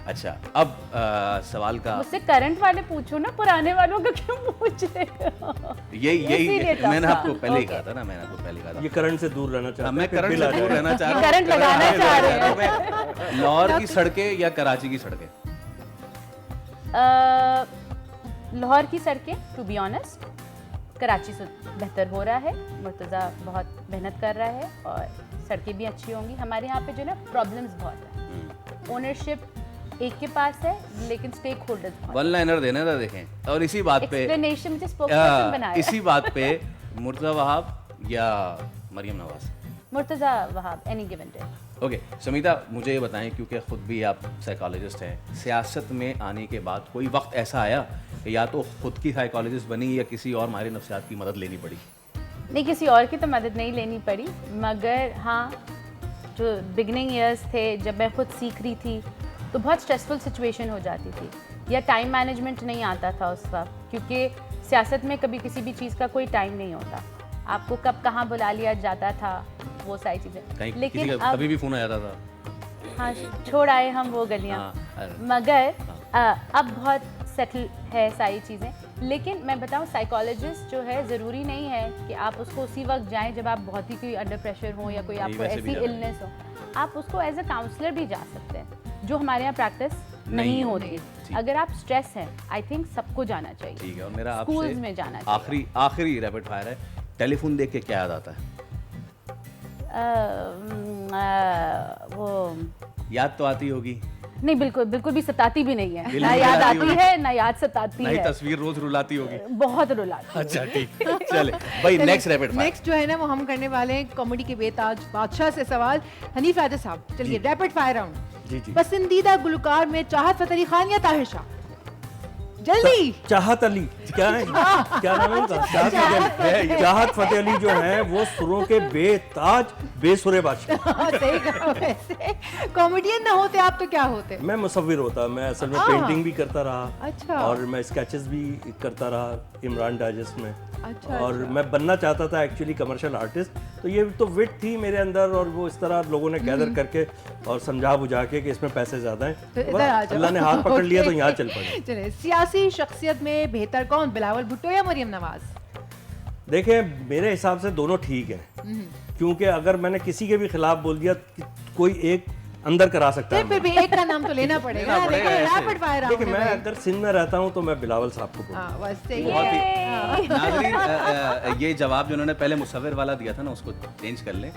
S1: अच्छा, अब सवाल का
S4: मुझसे करंट वाले पूछो ना, पुराने वालों का क्यों पूछ रहे हो?
S1: यही
S4: इसीलिए tough
S1: मैंने
S4: था।
S1: आपको पहले ही
S4: Okay.
S1: कहा था ना, मैंने आपको पहले ही कहा था।
S5: ये करंट से दूर रहना चाहता
S1: मैं
S5: है, फिर
S1: करंट
S5: बिल आ
S1: से दूर
S5: जाएगा।
S1: रहना चाह रहा हूँ।
S4: करंट लगाना चाह रहे हैं।
S1: लाहौर की सड़कें या कराची की सड़कें?
S4: लाहौर की सड़कें, टू बी ऑनेस्ट, कराची से बेहतर हो रहा है। मुर्तज़ा बहुत मेहनत कर रहा है और सड़कें भी अच्छी होंगी। हमारे यहाँ पे जो है ना प्रॉब्लम्स बहुत है, ओनरशिप एक के पास है लेकिन स्टेक होल्डर्स बहुत
S1: वन लाइनर देने था, देखें। और इसी बात पे
S4: एक्सप्लेनेशन मुझे स्पोक्सपर्सन बनाया।
S1: इसी बात पे मुर्तज़ा वहाब या Maryam Nawaz?
S4: Murtaza Wahab, any given day.
S1: Okay, Samita, मुझे ये बताएं, क्योंकि ख़ुद भी आप साइकोलॉजिस्ट हैं, सियासत में आने के बाद कोई वक्त ऐसा आया कि या तो खुद की साइकोलॉजिस्ट बनी या किसी और माहिर नफ्सियात की मदद लेनी पड़ी?
S4: नहीं, किसी और की तो मदद नहीं लेनी पड़ी, मगर हाँ, जो बिगनिंग ईयर्स थे जब मैं खुद सीख रही थी तो बहुत स्ट्रेसफुल सिचुएशन हो जाती थी, या टाइम मैनेजमेंट नहीं आता था उस वक्त, क्योंकि सियासत में कभी किसी भी चीज़ का कोई टाइम नहीं होता, आपको कब कहाँ बुला लिया जाता था, वो सारी चीज़ें।
S1: कहीं
S4: लेकिन
S1: किसी का
S4: अब
S1: कभी भी फ़ोन आ जाता था?
S4: हाँ, छोड़ आए हम वो गलियाँ, मगर अब बहुत सेटल है सारी चीज़ें। लेकिन मैं बताऊँ, साइकोलॉजिस्ट जो है ज़रूरी नहीं है कि आप उसको उसी वक्त जाएं जब आप बहुत ही कोई अंडर प्रेशर हो या कोई
S1: नहीं,
S4: आपको
S1: वैसे भी
S4: ऐसी
S1: जाते
S4: इलनेस हो। आप उसको एज अ काउंसलर भी जा सकते हैं, जो हमारे यहाँ प्रैक्टिस नहीं होती।
S1: ठीक।
S4: अगर आप स्ट्रेस हैं, आई थिंक सबको जाना चाहिए।
S1: ठीक है, और मेरा
S4: स्कूल्स में जाना चाहिए।
S1: आखिरी रैपिड फायर है, टेलीफोन देख के क्या याद आता है?
S4: वो
S1: याद तो आती होगी,
S4: नहीं, बिल्कुल बिल्कुल भी सताती भी नहीं है,
S1: बिल्कुल
S4: ना
S1: भी
S4: याद
S1: आती
S4: आती
S1: होगी।
S4: है ना याद सताती
S1: नहीं
S4: है,
S1: तस्वीर रोज रुलाती होगी।
S4: बहुत रुलाती है।
S1: अच्छा, ठीक, चले भाई, नेक्स्ट रैपिड फायर।
S2: नेक्स्ट जो है ना वो हम करने वाले हैं कॉमेडी के बेताज बादशाह से सवाल। हनीफ आदिल साहब, चलिए रैपिड फायर राउंड।
S5: जी जी।
S2: पसंदीदा गुलकार में चाहत फतेह अली खान या ताहिर शाह? जल्दी।
S5: चाहत अली, क्या है, क्या नाम है उनका? चाहत फतेह अली जो है वो सुरों के बेताज बेसुरे बादशाह।
S2: सही कहा। वैसे कॉमेडियन ना होते आप तो क्या होते?
S5: मैं मुसव्विर होता, मैं असल में पेंटिंग भी करता रहा,
S2: अच्छा।
S5: और मैं स्केचेस भी करता रहा इमरान डाइजेस्ट में।
S2: अच्छा,
S5: और
S2: अच्छा।
S5: मैं बनना चाहता था एक्चुअली कमर्शियल आर्टिस्ट, तो ये तो विट थी मेरे अंदर, और वो इस तरह लोगों ने गैदर करके और समझा बुझा के कि इसमें पैसे ज्यादा हैं,
S2: तो इधर आ जाओ।
S5: अल्लाह ने हाथ पकड़ लिया तो
S2: Okay.
S5: यहाँ चल पड़े।
S2: चलिए, सियासी शख्सियत में बेहतर कौन, बिलावल भुट्टो या मरियम नवाज?
S5: देखें, मेरे हिसाब से दोनों ठीक हैं, क्योंकि अगर मैंने किसी के भी खिलाफ बोल दिया कि कोई एक अंदर करा सकता है।
S2: फिर भी एक का नाम तो लेना पड़ेगा।
S1: लेना पड़ेगा
S2: देखिए,
S1: ऐसे।
S2: रैपिड फायर
S5: देखिए,
S2: राउंड
S5: मैं
S2: है
S5: अगर सिंध में रहता हूँ तो मैं बिलावल साहब को बोलूँगा।
S2: हाँ, बस सही
S1: बहुत
S2: है।
S1: ही नाज़रीन, ये जवाब जो उन्होंने पहले मुसव्विर वाला दिया था ना, उसको चेंज कर लें।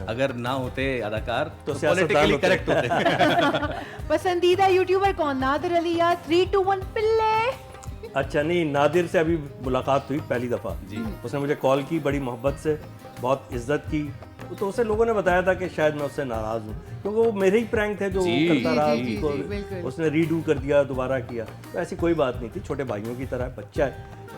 S1: अगर ना होते अदाकार तो
S5: सियासतदान
S1: पॉलिटिकली
S5: होते।
S1: करेक्ट होते।
S2: पसंदीदा यूट्यूबर कौन, नादिर अली या 321 पिल्ले?
S5: अच्छा, नहीं, नादिर से अभी मुलाकात हुई पहली दफ़ा जी। उसने मुझे कॉल की बड़ी मोहब्बत से, बहुत इज्जत की, तो उसे लोगों ने बताया था कि शायद मैं उससे नाराज़ हूँ, क्योंकि वो मेरे ही प्रैंक थे जो वो करता रहा,
S2: जी,
S5: उसको
S2: बिल्कुल।
S5: उसने रीडू कर दिया, दोबारा किया, तो ऐसी कोई बात नहीं थी, छोटे भाइयों की तरह बच्चा है।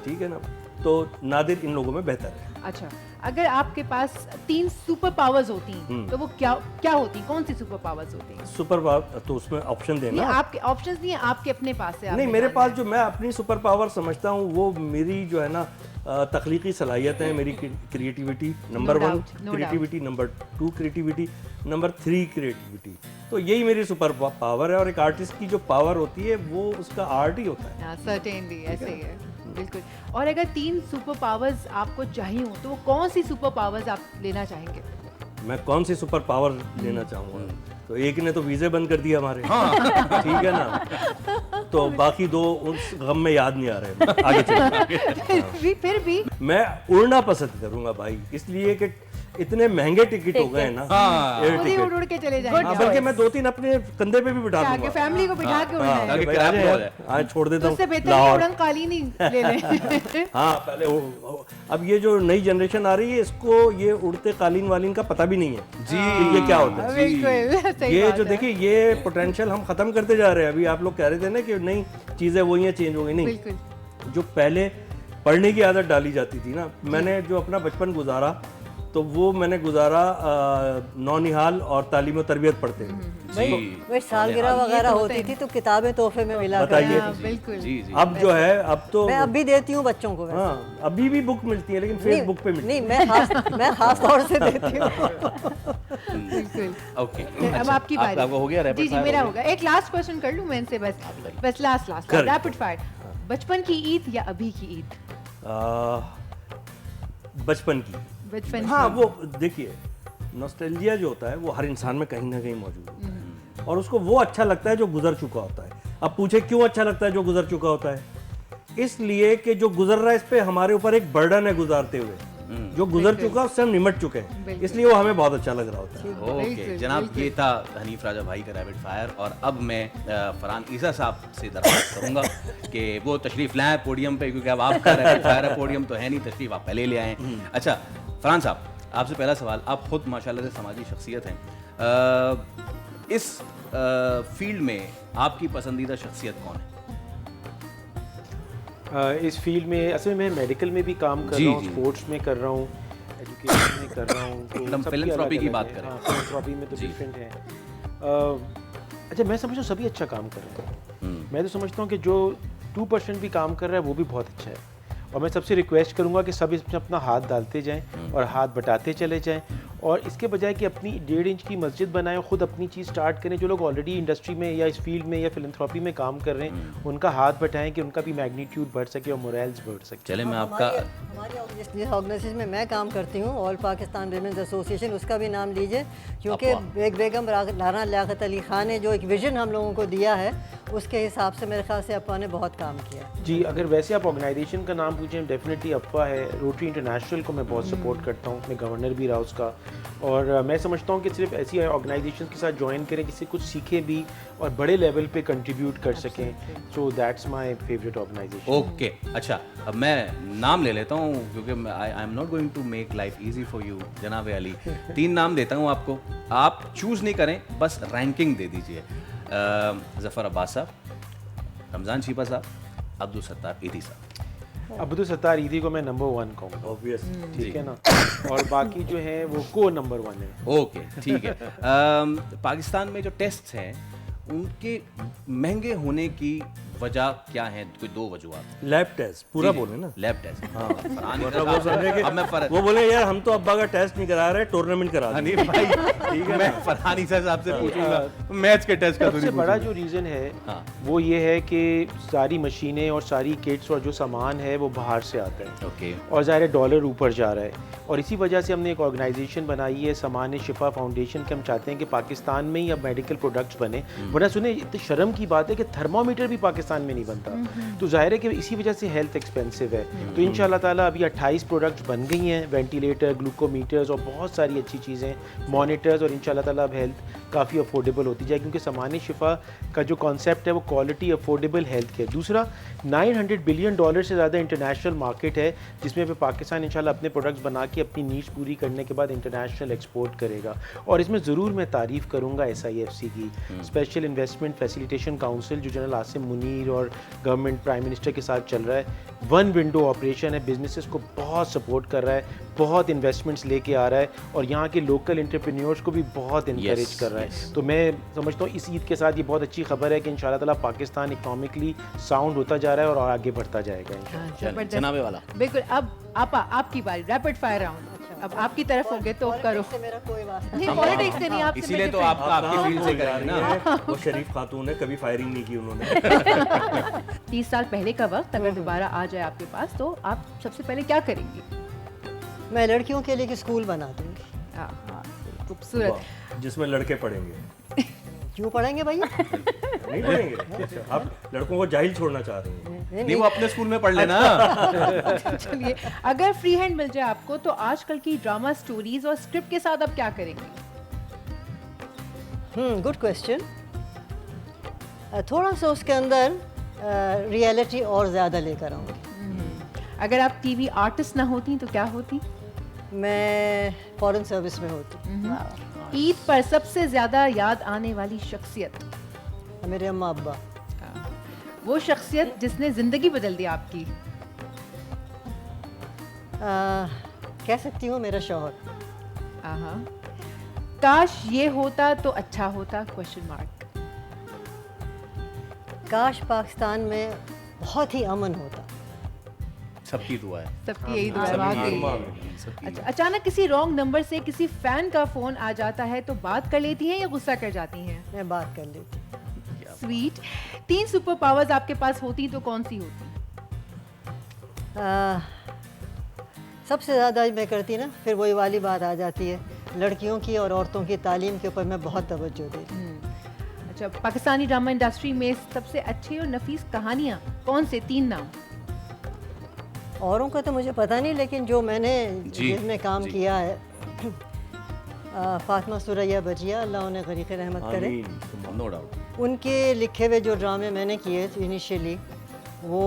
S5: ठीक है ना, तो नादिर इन लोगों में बेहतर है।
S2: अच्छा, अगर आपके पास 3 सुपर पावर्स होती तो वो क्या क्या होती, कौन सी सुपर पावर्स होती?
S5: सुपर पावर तो उसमें ऑप्शन
S2: नहीं,
S5: देना।
S2: आपके ऑप्शंस नहीं है, आपके अपने पास है।
S5: नहीं, मेरे पास जो मैं अपनी सुपर पावर समझता हूँ वो मेरी जो है ना तख्लीकी सलाहियत है, मेरी creativity number 1
S2: doubt, no
S5: creativity, number 2 creativity, number 3 creativity. तो यही मेरी सुपर पावर है। और एक आर्टिस्ट की जो पावर होती है वो उसका आर्ट ही होता है।
S2: सर्टेनली ऐसे ही है, बिल्कुल। और अगर 3 सुपर पावर्स आपको चाहिए हो तो वो कौन सी सुपर पावर्स आप लेना चाहेंगे?
S5: मैं कौन सी सुपर पावर लेना चाहूँगा? तो एक ने तो वीज़े बंद कर दिया हमारे, ठीक है ना, तो बाकी 2 उस गम में याद नहीं आ रहे। आगे चलिए।
S2: फिर भी
S5: मैं उड़ना पसंद करूंगा भाई, इसलिए कि इतने महंगे टिकट हो गए हैं ना, एयर
S2: खुद ही
S5: टिकट।
S2: उड़ के चले जाएंगे।
S5: बल्कि मैं 2-3 अपने कंधे पे भी बिठा
S2: आगे
S5: दूंगा।
S2: फैमिली को बिठा के उड़ना है।
S1: ताकि
S5: भाई,
S1: क्रैप
S5: आजा
S1: हो
S5: यार,
S1: जाए।
S5: आज छोड़ देता
S2: तो
S5: हूँ
S2: उससे बेहतर है
S5: लाहौर।
S2: उड़न कालीन ही ले लें।
S5: हाँ, पहले अब ये जो नई जनरेशन आ रही है इसको ये उड़ते कालीन वालीन का पता भी नहीं है
S1: जी,
S5: कि ये क्या होता है।
S2: बिल्कुल सही
S5: ये
S2: बात
S5: जो
S2: है।
S5: देखिए ये पोटेंशियल हम खत्म करते जा रहे हैं। अभी आप लोग कह रहे थे ना कि नहीं चीजें वही हैं, चेंज हो गई। नहीं,
S2: बिल्कुल
S5: जो पहले पढ़ने की आदत डाली जाती थी ना, मैंने जो अपना बचपन गुजारा तो वो मैंने गुजारा नौनिहाल और तालीम और तरबियत पढ़ते हुए।
S3: वही सालगिरह वगैरह होती थी तो किताबें तोहफे में मिला
S5: बताइए।
S3: करती
S2: हाँ,
S3: थी।
S2: बिल्कुल
S1: जी जी।
S5: अब जो है अब तो
S3: मैं अब भी देती हूँ बच्चों को वैसे।
S5: हाँ, अभी भी बुक मिलती है लेकिन फेसबुक पे मिलती
S3: नहीं, मैं खास तौर से देती हूँ।
S2: बिल्कुल।
S1: ओके,
S2: अब आपकी बारी।
S1: आपका हो गया
S2: जी
S1: रैपिड
S2: जी,
S1: फायर
S2: मेरा
S1: हो
S2: होगा। एक लास्ट क्वेश्चन कर लूं मैं इनसे, बस लास्ट
S5: कर।
S2: Rapid fire. बचपन की ईद या अभी की ईद?
S5: बचपन की।
S2: बचपन
S5: हाँ,
S2: की।
S5: वो देखिए नॉस्टैल्जिया जो होता है वो हर इंसान में कहीं ना कहीं मौजूद होता है और उसको वो अच्छा लगता है जो गुजर चुका होता है। अब पूछे क्यों अच्छा लगता है जो गुजर चुका होता है? इसलिए कि जो गुजर रहा है इस पे हमारे ऊपर एक बर्डन है गुजारते हुए। जो गुजर चुका उससे हम निमट चुके हैं, इसलिए वो हमें बहुत अच्छा लग रहा होता है।
S1: ओके
S2: बिल्कुल,
S1: जनाब,
S2: बिल्कुल।
S1: ये था हनीफ राजा भाई का रैपिड फायर। और अब मैं फरहान ईसा साहब से दरख्वास्त करूंगा कि वो तशरीफ लाएं पोडियम पे, क्योंकि अब आपका रैपिड फायर है, पोडियम तो है नहीं, तशरीफ आप पहले ले आए। अच्छा फरहान साहब, आपसे पहला सवाल, आप खुद माशाल्लाह से समाजी शख्सियत हैं, इस फील्ड में आपकी पसंदीदा शख्सियत कौन है?
S6: इस फील्ड में असल में मैं मेडिकल में भी काम कर
S1: जी,
S6: रहा हूँ,
S1: जी।
S6: स्पोर्ट्स में कर रहा हूँ, एजुकेशन में कर रहा हूँ, तो
S1: एकदम
S6: सबकी
S1: philanthropy की
S6: अलग-अलग
S1: बात
S6: है।
S1: करें।
S6: हाँ, philanthropy में तो
S1: जी।
S6: डिफरेंट है। अच्छा, मैं समझता हूँ सभी अच्छा काम कर रहे हैं। मैं तो समझता हूँ कि जो 2% भी काम कर रहा है वो भी बहुत अच्छा है। और मैं सबसे रिक्वेस्ट करूंगा कि सब इसमें अपना हाथ डालते जाएं और हाथ बटाते चले जाएं, और इसके बजाय कि अपनी 1.5 इंच की मस्जिद बनाएं, खुद अपनी चीज़ स्टार्ट करें। जो लोग ऑलरेडी इंडस्ट्री में या इस फील्ड में या फिलंथ्रॉपी में काम कर रहे हैं उनका हाथ बटाएं कि उनका भी मैग्नीट्यूड बढ़ सके और मोरल्स बढ़ सके।
S1: चले मैं आपका
S3: हमारी जिस ऑर्गेनाइजेशन में मैं काम करती हूँ, ऑल पाकिस्तान विमेंस एसोसिएशन, उसका भी नाम लीजिए, क्योंकि बेगम राना लियाकत अली खान ने जो एक विजन हम लोगों को दिया है उसके हिसाब से मेरे ख्याल से अपा ने बहुत काम किया।
S6: जी, अगर वैसे आप ऑर्गेनाइजेशन का नाम पूछें, डेफिनेटली अफ़वा है। रोटरी इंटरनेशनल को मैं बहुत सपोर्ट करता हूँ, मैं गवर्नर भी रहा उसका। और मैं समझता हूँ कि सिर्फ ऐसी ऑर्गेनाइजेशन के साथ ज्वाइन करें जिससे कुछ सीखें भी और बड़े लेवल पे कंट्रीब्यूट कर सकें। So that's my favourite organisation.
S1: Okay अच्छा, अब मैं नाम ले लेता हूँ क्योंकि I am not going to make life easy for you जनाब अली। 3 नाम देता हूँ आपको, आप चूज़ नहीं करें, बस रैंकिंग दे दीजिए। ज़फ़र अब्बास साहब, रमज़ान शीपा साहब, अब्दुल सत्तार ईदी साहब।
S6: अब्दुल सत्तार ईदी को मैं नंबर 1 कहूँगा,
S5: ऑब्वियस।
S6: ठीक है ना, और बाकी जो है वो को नंबर 1 है।
S1: ओके ठीक है। पाकिस्तान में जो टेस्ट हैं उनके महंगे होने की वजह क्या है? कोई 2 वजूहत।
S5: लैब टेस्ट पूरा बोले ना।
S1: लैब टेस्ट, हाँ
S5: मतलब वो समझे कि
S1: अब मैं फरहान
S5: वो बोले यार हम तो अब्बा का टेस्ट नहीं करा रहे, टूर्नामेंट करा रहे।
S1: हनीफ भाई, ठीक है, मैं फरहान ईसा साहब से पूछूंगा मैच के टेस्ट का तो
S6: सबसे
S1: नहीं
S6: बड़ा
S1: पूछूंगा।
S6: जो रीज़न है
S1: हाँ।
S6: वो ये है कि सारी मशीनें और सारी किट्स और जो सामान है वो बाहर से आता है,
S1: ओके
S6: और ज़ाहिर है डॉलर ऊपर जा रहा है। और इसी वजह से हमने एक ऑर्गेनाइजेशन बनाई है, सामान शिफा फाउंडेशन, के हम चाहते हैं कि पाकिस्तान में ही अब मेडिकल प्रोडक्ट्स बने। वरना सुने, इतनी शर्म की बात है कि थर्मामीटर भी पाकिस्तान में नहीं बनता, तो जाहिर है कि इसी वजह से हेल्थ एक्सपेंसिव है। तो इंशाल्लाह ताला अभी 28 प्रोडक्ट्स बन गई हैं, वेंटिलेटर, ग्लूकोमीटर्स और बहुत सारी अच्छी चीज़ें, मॉनिटर्स, और इंशाल्लाह ताला अब हेल्थ काफ़ी अफोर्डेबल होती जाए, क्योंकि सामान शिफा का जो कॉन्सेप्ट है वो क्वालिटी अफोर्डेबल हेल्थ केयर। दूसरा, $900 बिलियन से ज़्यादा इंटरनेशनल मार्केट है, जिसमें पे पाकिस्तान इंशाल्लाह अपने प्रोडक्ट्स बना के अपनी नीड्स पूरी करने के बाद इंटरनेशनल एक्सपोर्ट करेगा। और इसमें ज़रूर मैं तारीफ़ करूँगा SIFC की, स्पेशल इन्वेस्टमेंट फैसिलिटेशन काउंसिल, जो जनरल आसिम मुनीर अमीर और गवर्नमेंट प्राइम मिनिस्टर के साथ चल रहा है। वन विंडो ऑपरेशन है, बिजनेसेस को बहुत सपोर्ट कर रहा है, बहुत इन्वेस्टमेंट्स लेके आ रहा है और यहाँ के लोकल एंटरप्रेन्योर्स को भी बहुत इंकरेज कर रहा है। तो मैं समझता हूँ इस ईद के साथ ये बहुत अच्छी खबर है कि इंशाल्लाह ताला पाकिस्तान इकोनॉमिकली साउंड होता जा रहा है और आगे बढ़ता जाएगा इंशाल्लाह।
S2: हाँ,
S1: चलें,
S2: जबरदस्त।
S1: जनाबे वाला।
S2: बिल्कुल। अब आपा आपकी बारी, रैपिड फायर राउंड। अब आपकी तरफ होंगे तो करो।
S3: से मेरा कोई वास्ता
S2: नहीं, पॉलिटिक्स से नहीं, आपसे
S1: इसीलिए
S2: मैं
S1: तो
S2: different-
S1: आपका आपकी फील्ड से करेंगे ना।
S5: वो शरीफ खातून है, कभी फायरिंग नहीं की उन्होंने।
S2: 30 साल पहले का वक्त अगर दोबारा आ जाए आपके पास तो आप सबसे पहले क्या करेंगी?
S3: मैं लड़कियों के लिए एक स्कूल बना दूंगी।
S2: हाँ, खूबसूरत।
S5: वाह, जिसमें लड़के पढ़ेंगे।
S3: क्यों पढ़ेंगे भैया?
S5: नहीं पढ़ेंगे? अच्छा, आप लड़कों को जाहिल छोड़ना चाह रही हैं।
S1: नहीं, वो अपने स्कूल में पढ़ लेना।
S2: चलिए, अगर फ्री हैंड मिल जाए आपको तो आजकल की ड्रामा स्टोरीज और स्क्रिप्ट के साथ आप क्या करेंगी?
S3: Good question. थोड़ा सा उसके अंदर रियलिटी और ज़्यादा लेकर आऊँगी।
S2: अगर आप टीवी आर्टिस्ट ना होती तो क्या होती?
S3: मैं फॉरेन सर्विस में होती।
S2: ईद पर सबसे ज्यादा याद आने वाली शख्सियत?
S3: मेरे अम्मा अब्बा।
S2: वो शख्सियत जिसने जिंदगी बदल दी आपकी?
S3: कह सकती हूँ मेरा शौहर।
S2: आहा। काश ये होता तो अच्छा होता? Question mark.
S3: काश पाकिस्तान में बहुत ही अमन होता।
S1: सबकी दुआ है।
S2: सबकी यही दुआ है,
S1: सबकी
S2: वाकई।
S1: दुआ है, सबकी
S2: अच्छा,
S1: दुआ।
S2: अचानक किसी रॉन्ग नंबर से किसी फैन का फोन आ जाता है तो बात कर लेती हैं या गुस्सा कर जाती हैं?
S3: मैं बात कर लेती।
S2: स्वीट। 3 सुपर पावर्स आपके पास होती तो कौन सी होती?
S3: सबसे ज़्यादा मैं करती ना, फिर वही वाली बात आ जाती है, लड़कियों की और औरतों की तालीम के ऊपर मैं बहुत तवज्जो देती।
S2: अच्छा, पाकिस्तानी ड्रामा इंडस्ट्री में सबसे अच्छी और नफीस कहानियाँ कौन से 3 नाम?
S3: औरों का तो मुझे पता नहीं, लेकिन जो मैंने
S1: जी,
S3: जिसमें काम
S1: जी।
S3: किया है, फातिमा सुरैया बजिया, अल्लाह उन्हें गरीक़ रहमत करे,
S5: आमीन।
S1: No doubt.
S3: उनके लिखे हुए जो ड्रामे मैंने किए इनिशियली वो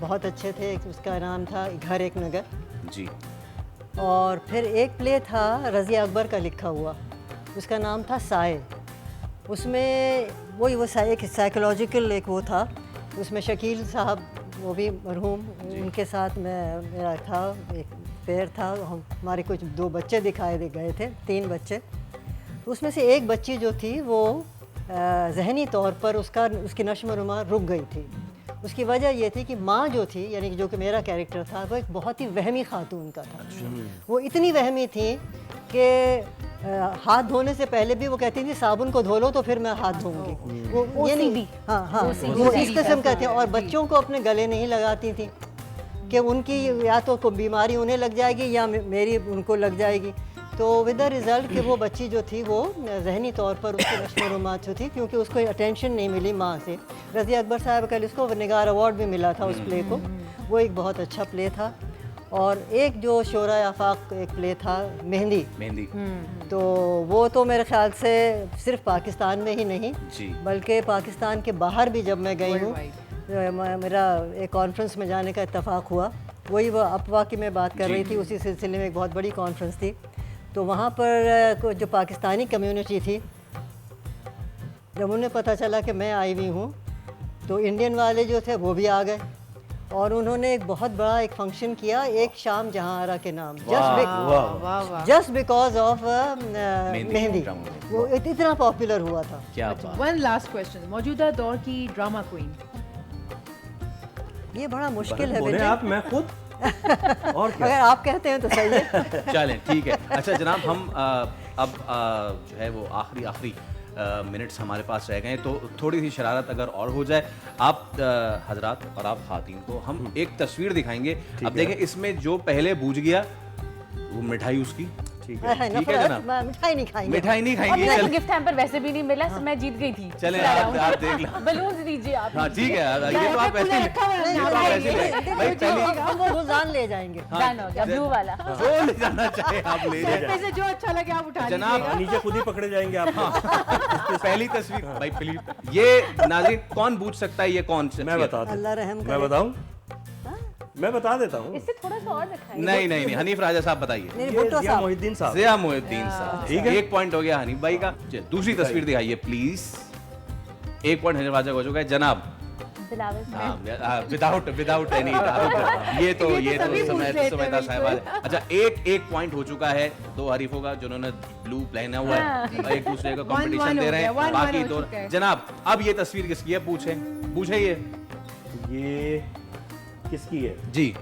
S3: बहुत अच्छे थे। उसका नाम था घर एक नगर,
S1: जी।
S3: और फिर एक प्ले था रज़िया अकबर का लिखा हुआ, उसका नाम था साए। उसमें वही वो एक साइकोलॉजिकल एक वो था, उसमें शकील साहब वो भी मरहूम, उनके साथ मेरा था एक पेयर था, हमारे कुछ 2 बच्चे दिखाए गए थे, 3 बच्चे। उसमें से एक बच्ची जो थी वो ज़हनी तौर पर उसकी नशो नुमा रुक गई थी। उसकी वजह ये थी कि माँ जो थी, यानी कि जो कि मेरा कैरेक्टर था, वो एक बहुत ही वहमी खातून का था। वो इतनी वहमी थी कि हाथ धोने से पहले भी वो कहती थी साबुन को धो लो तो फिर मैं हाथ धोऊंगी। वो ये नहीं, हाँ हाँ, वो इस किस्म का थे। और बच्चों को अपने गले नहीं लगाती थी कि उनकी या तो कोई बीमारी उन्हें लग जाएगी या मेरी उनको लग जाएगी। तो विद द रिज़ल्ट कि वो बच्ची जो थी वो जहनी तौर पर उसकी नशो जो थी, क्योंकि उसको अटेंशन नहीं मिली माँ से। रज़िया अकबर साहब का उसको निगार अवार्ड भी मिला था उस प्ले को, वो एक बहुत अच्छा प्ले था। और एक जो शोरा आफाक एक प्ले था मेहंदी, तो वो तो मेरे ख्याल से सिर्फ पाकिस्तान में ही नहीं
S1: जी।
S3: बल्कि पाकिस्तान के बाहर भी जब मैं गई हूँ, मेरा एक कॉन्फ्रेंस में जाने का इत्तेफाक हुआ, वही वो अफवाह की मैं बात कर रही थी, उसी सिलसिले में एक बहुत बड़ी कॉन्फ्रेंस थी। तो वहाँ पर जो पाकिस्तानी कम्युनिटी थी, जब उन्हें पता चला कि मैं आई हुई हूँ तो इंडियन वाले जो थे वो भी आ गए और उन्होंने एक बहुत बड़ा एक फंक्शन किया एक शाम जहाँ आरा के नाम, जस्ट बिकॉज ऑफ मेहंदी। वो इतना पॉपुलर हुआ था।
S1: क्या बात।
S2: वन लास्ट क्वेश्चन, मौजूदा दौर की ड्रामा क्वीन?
S3: ये बड़ा मुश्किल है
S5: बोले
S3: बेटे,
S5: आप, मैं खुद और क्या?
S3: अगर आप कहते हैं तो सही है।
S1: चलें, ठीक है। अच्छा जनाब, हम अब जो है वो आखिरी मिनट्स हमारे पास रह गए हैं, तो थोड़ी सी शरारत अगर और हो जाए। आप हजरात और आप खातीन को हम एक तस्वीर दिखाएंगे। अब देखें, इसमें जो पहले बूझ गया वो मिठाई उसकी, ठीक है जनाब?
S3: मिठाई नहीं खाएंगे।
S1: मिठाई नहीं
S4: और
S1: खाएंगे।
S4: मेरे को
S1: चल
S4: गिफ्ट हैम्पर वैसे भी नहीं मिला, मैं जीत गई थी।
S1: चलें, आप देख लो।
S4: बलून्स दीजिए आप।
S1: हाँ ठीक है, ये तो आप ऐसे भाई पहले
S3: हम वो गुलदान ले जाएंगे।
S4: डन हो गया, ब्लू वाला।
S1: जो ले जाना चाहे आप ले जाए।
S2: में से जो अच्छा लगे आप उठा
S1: जनाब,
S2: लीजिएगा।
S5: नीचे खुद ही पकड़े जाएंगे आप।
S1: पहली तस्वीर भाई प्लीज। ये नाज़रीन कौन पूछ सकता है, ये कौन से?
S5: मैं बता दूं,
S3: अल्लाह रहम
S5: मैं
S3: करे।
S5: बताऊं, मैं बता देता हूँ।
S4: इससे थोड़ा सा और दिखाइए।
S1: नहीं, हनीफ राजा साहब बताइए।
S3: नहीं,
S5: ये
S3: भुट्टो
S5: जिया
S3: साहब।
S5: मोहिद्दीन साहब।
S1: ज़िया मोहिद्दीन साहब,
S5: ठीक है।
S1: 1 पॉइंट हो गया हनीफ भाई का। दूसरी तस्वीर दिखाइए प्लीज। 1 पॉइंट हनीफ राजा को हो चुका है। जनाब
S4: सिलावट में।
S1: हाँ, विदाउट एनी डाउट। ये तो
S2: सभी पूछ लेते हैं,
S1: सुमेधा साहिबा है। अच्छा, एक पॉइंट हो चुका है दो हरीफों का, जिन्होंने ब्लू पहना हुआ है, एक दूसरे का कंपटीशन दे रहे हैं।
S2: 1-1
S1: बाकी
S2: हो
S1: दो
S2: चुका है।
S1: जनाब, अब ये तस्वीर किसकी है? पूछे
S5: ये किसकी है?
S1: जी।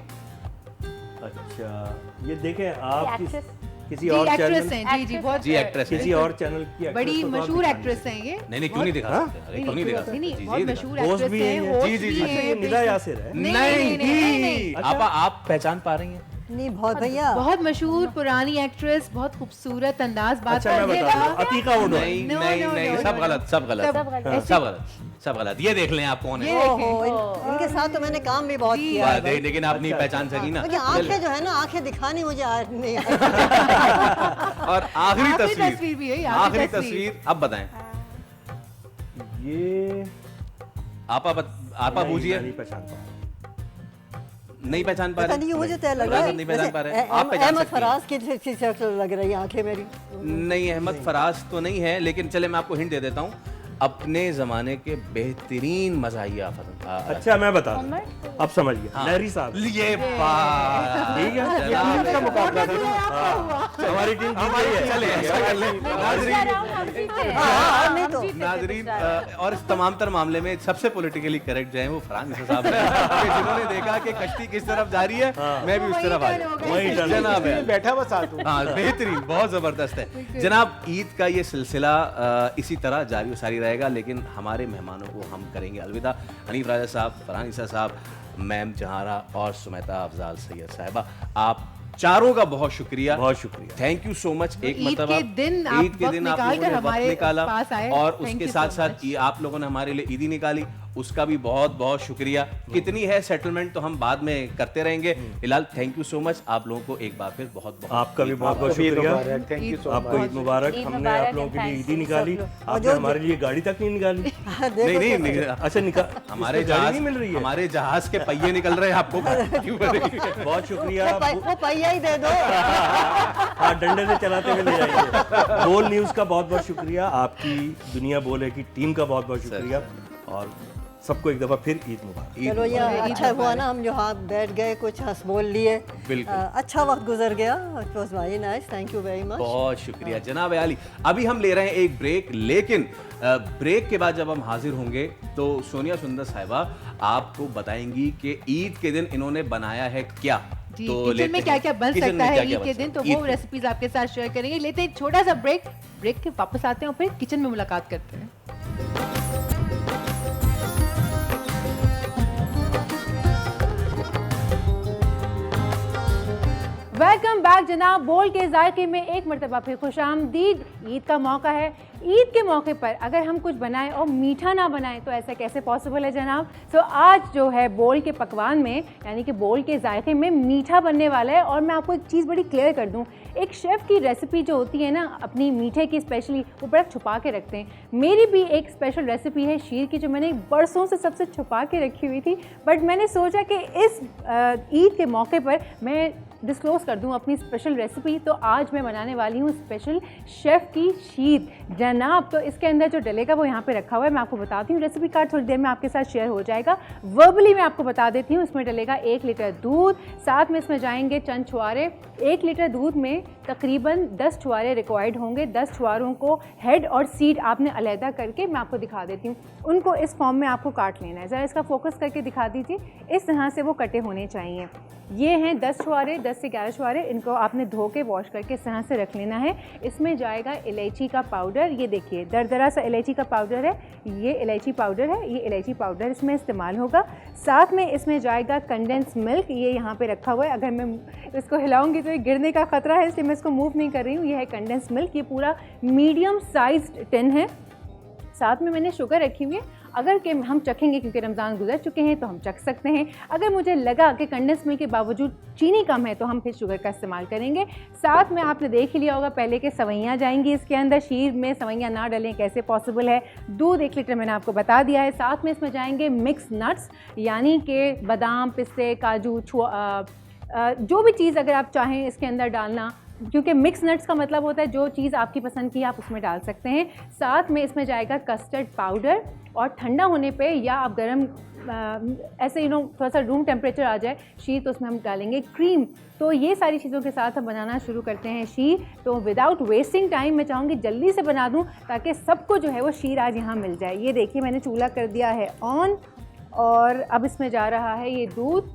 S5: अच्छा, ये देखें आप
S4: एक्ट्रेस।
S5: किसी
S2: जी
S5: और
S2: एक्ट्रेस
S5: चैनल,
S2: हैं, जी बहुत
S1: जी एक्ट्रेस है।
S5: किसी और चैनल की एक्ट्रेस
S2: बड़ी
S5: को तो आप
S2: मशहूर
S5: दिखा
S2: एक्ट्रेस हैं ये।
S1: नहीं क्यों नहीं दिखा सकते? अरे क्यों नहीं दिखा सकते?
S2: नहीं
S1: जी,
S2: बहुत
S1: जी,
S2: मशहूर
S5: होस्ट
S2: एक्ट्रेस
S5: भी
S2: हैं,
S5: हैं ये।
S2: होस्ट
S1: जी, जी,
S2: भी
S1: जी।
S5: अच्छा, ये
S2: हैं,
S5: निदा यासिर है।
S2: नहीं।
S1: आपा आप पहचान पा रही हैं?
S3: नहीं बहुत भैया,
S2: बहुत मशहूर पुरानी एक्ट्रेस, बहुत खूबसूरत अंदाज बात
S5: अच्छा, मैं
S2: करती
S5: बता
S2: है।
S5: दूं, अतीका उडो।
S1: नहीं
S2: No,
S1: नहीं
S2: no,
S1: नहीं,
S2: no,
S1: सब
S2: no,
S1: गलत, सब गलत,
S2: सब
S1: सब
S2: गलत।
S1: गलत, सब गलत। ये देख लें आप कौन है।
S2: ये
S3: ओहो, इनके साथ तो मैंने काम भी बहुत किया है भाई।
S1: लेकिन आप नहीं पहचान सकी ना।
S3: क्योंकि आंखें जो है ना, आंखें दिखानी मुझे नहीं आती।
S1: और आखिरी
S2: आखिरी
S1: तस्वीर
S2: तस्वीर भी है,
S1: आखिरी
S2: आखिरी
S1: तस्वीर अब बताएं।
S5: ये
S1: आपा
S5: नहीं,
S1: बूझिए।
S5: मैं नहीं पहचान पा रहा।
S1: नहीं पहचान पा
S3: पता
S1: रहे?
S3: नहीं, मुझे तो लग रहा है
S1: नहीं पहचान पा रहे?
S3: जैसे
S1: आप पहचान
S3: अहमद
S1: सकती हैं।
S3: फराज की शक्ल लग रही है आंखें मेरी।
S1: नहीं, अहमद फराज तो नहीं है, लेकिन चले मैं आपको हिंट दे देता हूँ। अपने जमाने के बेहतरीन मज़ाहिया
S5: अच्छा, मैं बता दूं,
S4: उमर?
S5: अब समझ गया,
S1: हाँ।
S5: लहरी साहब।
S1: ये बात
S5: ठीक है,
S1: जनाब,
S5: इसका मुकाबला था ना। हमारी टीम जीत गई है।
S1: चले ऐसा कर लें। नाजरीन,
S4: हम जीते।
S3: नहीं तो।
S4: हम जीते थे
S1: नाजरीन,
S4: पिछला राउंड।
S1: और इस तमाम तर मामले में सबसे पॉलिटिकली करेक्ट जो है वो फरहान ईसा साहब हैं, कि जिन्होंने देखा कि कश्ती किस तरफ जा रही है, मैं भी उस तरफ आ जाऊं।
S5: वही डर।
S1: जनाब है।
S6: बैठा हुआ साथ हूँ।
S1: हाँ, बेहतरीन, बहुत ज़बरदस्त है जनाब। ईद का ये सिलसिला इसी तरह जारी व सारी रहेगा, लेकिन हमारे मेहमानों को हम करेंगे अलविदा। हनीफ राजा साहब, फरहान ईसा साहब, मैम जहारा और सुमेता अफजाल सैयद साहिबा, आप चारों का बहुत शुक्रिया।
S5: बहुत शुक्रिया।
S1: Thank you so much. एक
S2: ईद
S1: मतलब
S2: के दिन आप
S1: ईद के
S2: वक्त
S1: दिन आप
S2: निकाल
S1: लोगों
S2: कर
S1: ने वक्त
S2: हमारे
S1: निकाला
S2: पास आए।
S1: और
S2: Thank
S1: उसके
S2: you
S1: साथ
S2: so
S1: साथ
S2: much.
S1: आप लोगों ने हमारे लिए ईदी निकाली, उसका भी बहुत बहुत शुक्रिया। कितनी है सेटलमेंट तो हम बाद में करते रहेंगे। फिलहाल थैंक यू सो मच आप लोगों को एक बार फिर बहुत बहुत
S5: आपका भी बहुत बहुत
S6: आपको भी ईद
S5: शुक्रिया।
S6: मुबारक, थैंक यू सो
S5: आपको ईद मुबारक।
S4: ईद
S5: हमने
S4: मुबारक
S5: आप लोगों के लिए
S4: and
S5: ईदी
S4: thanks
S5: निकाली,
S3: और
S5: आपने
S3: जो-
S5: हमारे लिए गाड़ी तक नहीं निकाली।
S1: नहीं नहीं नहीं,
S5: अच्छा,
S1: हमारे
S5: इसमें गाड़ी
S1: जहाज
S5: नहीं मिल रही है।
S1: हमारे जहाज के पहिए निकल रहे हैं, आपको क्यों मिल रही है?
S5: बहुत शुक्रिया।
S3: वो पहिया ही दे दो।
S5: हाँ, डंडे से चलाते हुए ले जाएंगे। बोल न्यूज़ का बहुत बहुत शुक्रिया, आपकी दुनिया बोल है की टीम का बहुत बहुत शुक्रिया, और सबको एक दफ़ा फिर ईद मुबारक।
S1: ईद
S3: चलो, ये
S1: मुबारक।
S3: अच्छा हुआ ना, हम जो हाथ बैठ गए, कुछ हंस बोल लिए।
S1: बिल्कुल।
S3: अच्छा वक्त गुजर गया। It was very nice, thank you very much.
S1: बहुत शुक्रिया जनाब आली। अभी हम ले रहे हैं एक ब्रेक, लेकिन ब्रेक के बाद जब हम हाजिर होंगे तो सोनिया सुंदर साहिबा आपको बताएंगी कि ईद के दिन इन्होंने बनाया है क्या।
S2: जी,
S1: तो
S2: किचन
S1: लेते
S2: में
S1: हैं।
S2: क्या क्या बन
S1: किचन
S2: सकता
S1: में
S2: है
S1: क्या-क्या
S2: ईद के
S1: बन
S2: दिन, तो
S1: सकता है?
S2: वो रेसिपीज आपके साथ शेयर करेंगे। लेते हैं एक छोटा सा ब्रेक के वापस आते हैं और फिर किचन में मुलाकात करते हैं। वेलकम बैक जनाब। बोल के जायके में एक मरतबा फिर खुशामदीद। ईद का मौका है। ईद के मौके पर अगर हम कुछ बनाएं और मीठा ना बनाएं तो ऐसा कैसे पॉसिबल है जनाब। तो आज जो है बोल के पकवान में, यानी कि बोल के जायके में मीठा बनने वाला है। और मैं आपको एक चीज़ बड़ी क्लियर कर दूं, एक शेफ़ की रेसिपी जो होती है ना अपनी मीठे की स्पेशली, वो बड़ा छुपा के रखते हैं। मेरी भी एक स्पेशल रेसिपी है शीर की, जो मैंने बरसों से सबसे छुपा के रखी हुई थी, बट मैंने सोचा कि इस ईद के मौके पर मैं डिस्क्लोज़ कर दूं अपनी स्पेशल रेसिपी। तो आज मैं बनाने वाली हूँ स्पेशल शेफ़ की शीर जनाब। तो इसके अंदर जो डलेगा वो यहाँ पे रखा हुआ है, मैं आपको बताती हूँ। रेसिपी कार्ड थोड़ी देर में आपके साथ शेयर हो जाएगा। वर्बली मैं आपको बता देती हूँ। इसमें डलेगा 1 लीटर दूध, साथ में इसमें जाएंगे चंद छुआरे। 1 लीटर दूध में तकरीबन 10 छुआरे रिक्वायर्ड होंगे। 10 छुआरों को हेड और सीड आपने अलहदा करके मैं आपको दिखा देती हूँ। उनको इस फॉर्म में आपको काट लेना है। ज़रा इसका फोकस करके दिखा दीजिए, इस तरह से वो कटे होने चाहिए। ये हैं 10 छुआरे, 10 से 11 छुआरे। इनको आपने धो के वॉश करके इस तरह से रख लेना है। इसमें जाएगा इलायची का पाउडर। ये देखिए दरदरा सा इलायची का पाउडर है, ये इलायची पाउडर है। ये इलायची पाउडर इसमें इस्तेमाल होगा। साथ में इसमें जाएगा कंडेंस मिल्क, ये यहाँ पे रखा हुआ है। अगर मैं इसको हिलाऊंगी तो ये गिरने का ख़तरा है, इसलिए मैं इसको मूव नहीं कर रही हूँ। ये है कंडेंस मिल्क, ये पूरा मीडियम साइज्ड टिन है। साथ में मैंने शुगर रखी हुई है। अगर कि हम चखेंगे, क्योंकि रमज़ान गुजर चुके हैं, तो हम चख सकते हैं। अगर मुझे लगा कि कंडेंस मिल्क के बावजूद चीनी कम है तो हम फिर शुगर का इस्तेमाल करेंगे। साथ में आपने देख ही लिया होगा पहले के सवैयाँ जाएंगी इसके अंदर। शीर में सवैयाँ ना डलें कैसे पॉसिबल है। दूध 1 लीटर मैंने आपको बता दिया है। साथ में इसमें जाएंगे मिक्स नट्स, यानी कि बादाम, पिस्ते, काजू, जो भी चीज़ अगर आप चाहें इसके अंदर डालना क्योंकि मिक्स नट्स का मतलब होता है जो चीज़ आपकी पसंद की आप उसमें डाल सकते हैं। साथ में इसमें जाएगा कस्टर्ड पाउडर, और ठंडा होने पे या आप गर्म ऐसे थोड़ा सा रूम टेम्परेचर आ जाए शीर, तो उसमें हम डालेंगे क्रीम। तो ये सारी चीज़ों के साथ हम बनाना शुरू करते हैं शीर। तो विदाउट वेस्टिंग टाइम मैं चाहूँगी जल्दी से बना दूँ ताकि सबको जो है वो शीर आज यहाँ मिल जाए। ये देखिए मैंने चूल्हा कर दिया है ऑन, और अब इसमें जा रहा है ये दूध।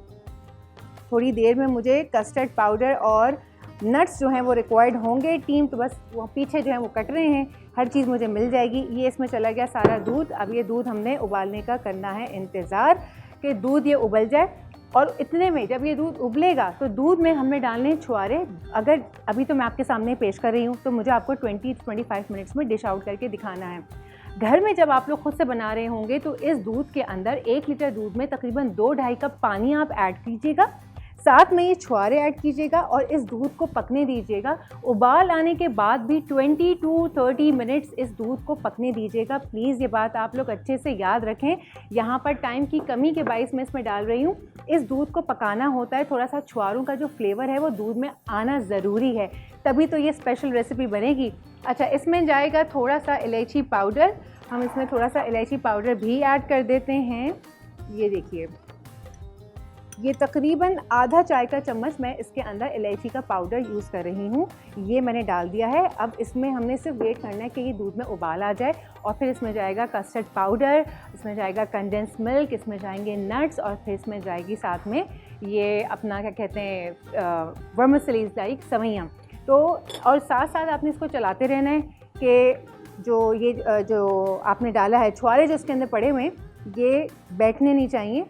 S2: थोड़ी देर में मुझे कस्टर्ड पाउडर और नट्स जो हैं वो रिक्वायर्ड होंगे। टीम तो बस वो पीछे जो है वो कट रहे हैं, हर चीज़ मुझे मिल जाएगी। ये इसमें चला गया सारा दूध। अब ये दूध हमने उबालने का करना है इंतज़ार कि दूध ये उबल जाए, और इतने में जब ये दूध उबलेगा तो दूध में हमने डालने हैं छुआरे। अगर अभी तो मैं आपके सामने पेश कर रही हूँ तो मुझे आपको 20-25 मिनट्स में डिश आउट करके दिखाना है। घर में जब आप लोग खुद से बना रहे होंगे तो इस दूध के अंदर 1 लीटर दूध में तकरीबन 2-2.5 कप पानी आप ऐड कीजिएगा, साथ में ये छुआरे ऐड कीजिएगा और इस दूध को पकने दीजिएगा। उबाल आने के बाद भी 20-30 मिनट्स इस दूध को पकने दीजिएगा। प्लीज़ ये बात आप लोग अच्छे से याद रखें। यहाँ पर टाइम की कमी के बाइस मैं इसमें डाल रही हूँ। इस दूध को पकाना होता है, थोड़ा सा छुआरों का जो फ्लेवर है वो दूध में आना ज़रूरी है, तभी तो ये स्पेशल रेसिपी बनेगी। अच्छा, इसमें जाएगा थोड़ा सा इलायची पाउडर। हम इसमें थोड़ा सा इलायची पाउडर भी ऐड कर देते हैं। ये देखिए, ये तकरीबन आधा चाय का चम्मच मैं इसके अंदर इलायची का पाउडर यूज़ कर रही हूँ। ये मैंने डाल दिया है। अब इसमें हमने सिर्फ वेट करना है कि ये दूध में उबाल आ जाए, और फिर इसमें जाएगा कस्टर्ड पाउडर, इसमें जाएगा कंडेंस मिल्क, इसमें जाएंगे नट्स, और फिर इसमें जाएगी साथ में ये अपना क्या कहते हैं वर्मिसेलीज लाइक सवैयाँ। तो और साथ साथ आपने इसको चलाते रहना है कि जो आपने डाला है छुआरे जो इसके अंदर पड़े हुए ये बैठने नहीं चाहिए,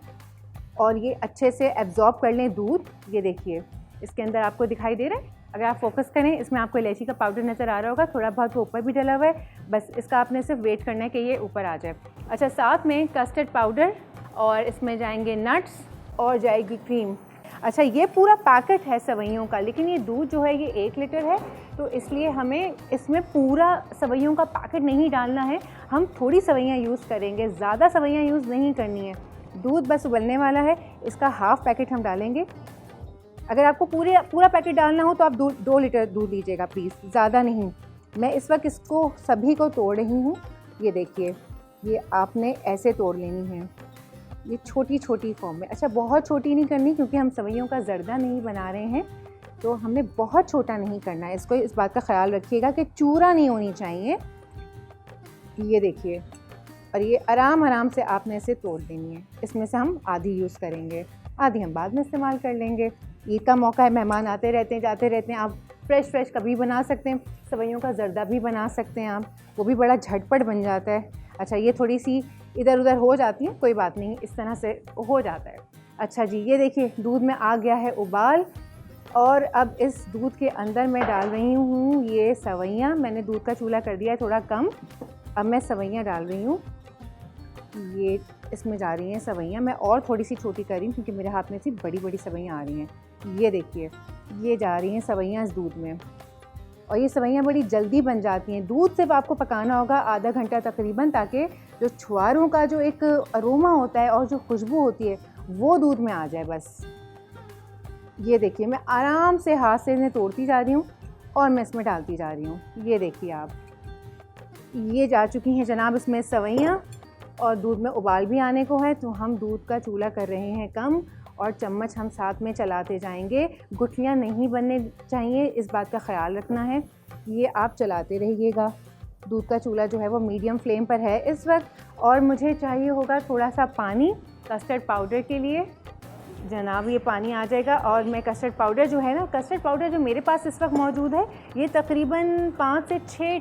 S2: और ये अच्छे से एब्जॉर्ब कर लें दूध। ये देखिए इसके अंदर आपको दिखाई दे रहा है, अगर आप फोकस करें इसमें आपको इलायची का पाउडर नज़र आ रहा होगा, थोड़ा बहुत वो ऊपर भी डला हुआ है। बस इसका आपने सिर्फ वेट करना है कि ये ऊपर आ जाए। अच्छा, साथ में कस्टर्ड पाउडर, और इसमें जाएंगे नट्स, और जाएगी क्रीम। अच्छा, ये पूरा पैकेट है सवैयों का, लेकिन ये दूध जो है ये 1 लीटर है, तो इसलिए हमें इसमें पूरा सवैयों का पैकेट नहीं डालना है। हम थोड़ी सवैयाँ यूज़ करेंगे, ज़्यादा सवैयाँ यूज़ नहीं करनी है। दूध बस उबलने वाला है, इसका हाफ़ पैकेट हम डालेंगे। अगर आपको पूरा पैकेट डालना हो तो आप 2 लीटर दूध लीजिएगा प्लीज़, ज़्यादा नहीं। मैं इस वक्त इसको सभी को तोड़ रही हूँ। ये देखिए, ये आपने ऐसे तोड़ लेनी है, ये छोटी छोटी फॉर्म में। अच्छा, बहुत छोटी नहीं करनी क्योंकि हम सवैयों का ज़र्दा नहीं बना रहे हैं, तो हमने बहुत छोटा नहीं करना है इसको। इस बात का ख्याल रखिएगा कि चूरा नहीं होनी चाहिए। ये देखिए, और ये आराम से आपने इसे तोड़ देनी है। इसमें से हम आधी यूज़ करेंगे, आधी हम बाद में इस्तेमाल कर लेंगे। ईद का मौका है, मेहमान आते रहते हैं जाते रहते हैं, आप फ्रेश कभी बना सकते हैं। सवैयों का ज़र्दा भी बना सकते हैं आप, वो भी बड़ा झटपट बन जाता है। अच्छा, ये थोड़ी सी इधर उधर हो जाती है, कोई बात नहीं, इस तरह से हो जाता है। अच्छा जी, ये देखिए दूध में आ गया है उबाल, और अब इस दूध के अंदर मैं डाल रही हूँ ये सवैयाँ। मैंने दूध का चूल्हा कर दिया है थोड़ा कम, अब मैं सवैयाँ डाल रही हूँ। ये इसमें जा रही हैं सवैयाँ, मैं और थोड़ी सी छोटी कर रही हूँ क्योंकि मेरे हाथ में से बड़ी सवैयाँ आ रही हैं। ये देखिए, ये जा रही हैं सवैयाँ इस दूध में, और ये सवैयाँ बड़ी जल्दी बन जाती हैं। दूध सिर्फ आपको पकाना होगा आधा घंटा तकरीबन, ताकि जो छुआरों का जो एक अरोमा होता है और जो खुशबू होती है वो दूध में आ जाए बस। ये देखिए, मैं आराम से हाथ से इन्हें तोड़ती जा रही हूँ और मैं इसमें डालती जा रही हूँ। ये देखिए आप, ये जा चुकी हैं जनाब इसमें सवैयाँ, और दूध में उबाल भी आने को है, तो हम दूध का चूल्हा कर रहे हैं कम, और चम्मच हम साथ में चलाते जाएंगे। गुठलियाँ नहीं बनने चाहिए, इस बात का ख्याल रखना है। ये आप चलाते रहिएगा। दूध का चूल्हा जो है वो मीडियम फ्लेम पर है इस वक्त, और मुझे चाहिए होगा थोड़ा सा पानी कस्टर्ड पाउडर के लिए। जनाब, ये पानी आ जाएगा, और मैं कस्टर्ड पाउडर जो है ना, कस्टर्ड पाउडर जो मेरे पास इस वक्त मौजूद है, ये तकरीबन 5 से 6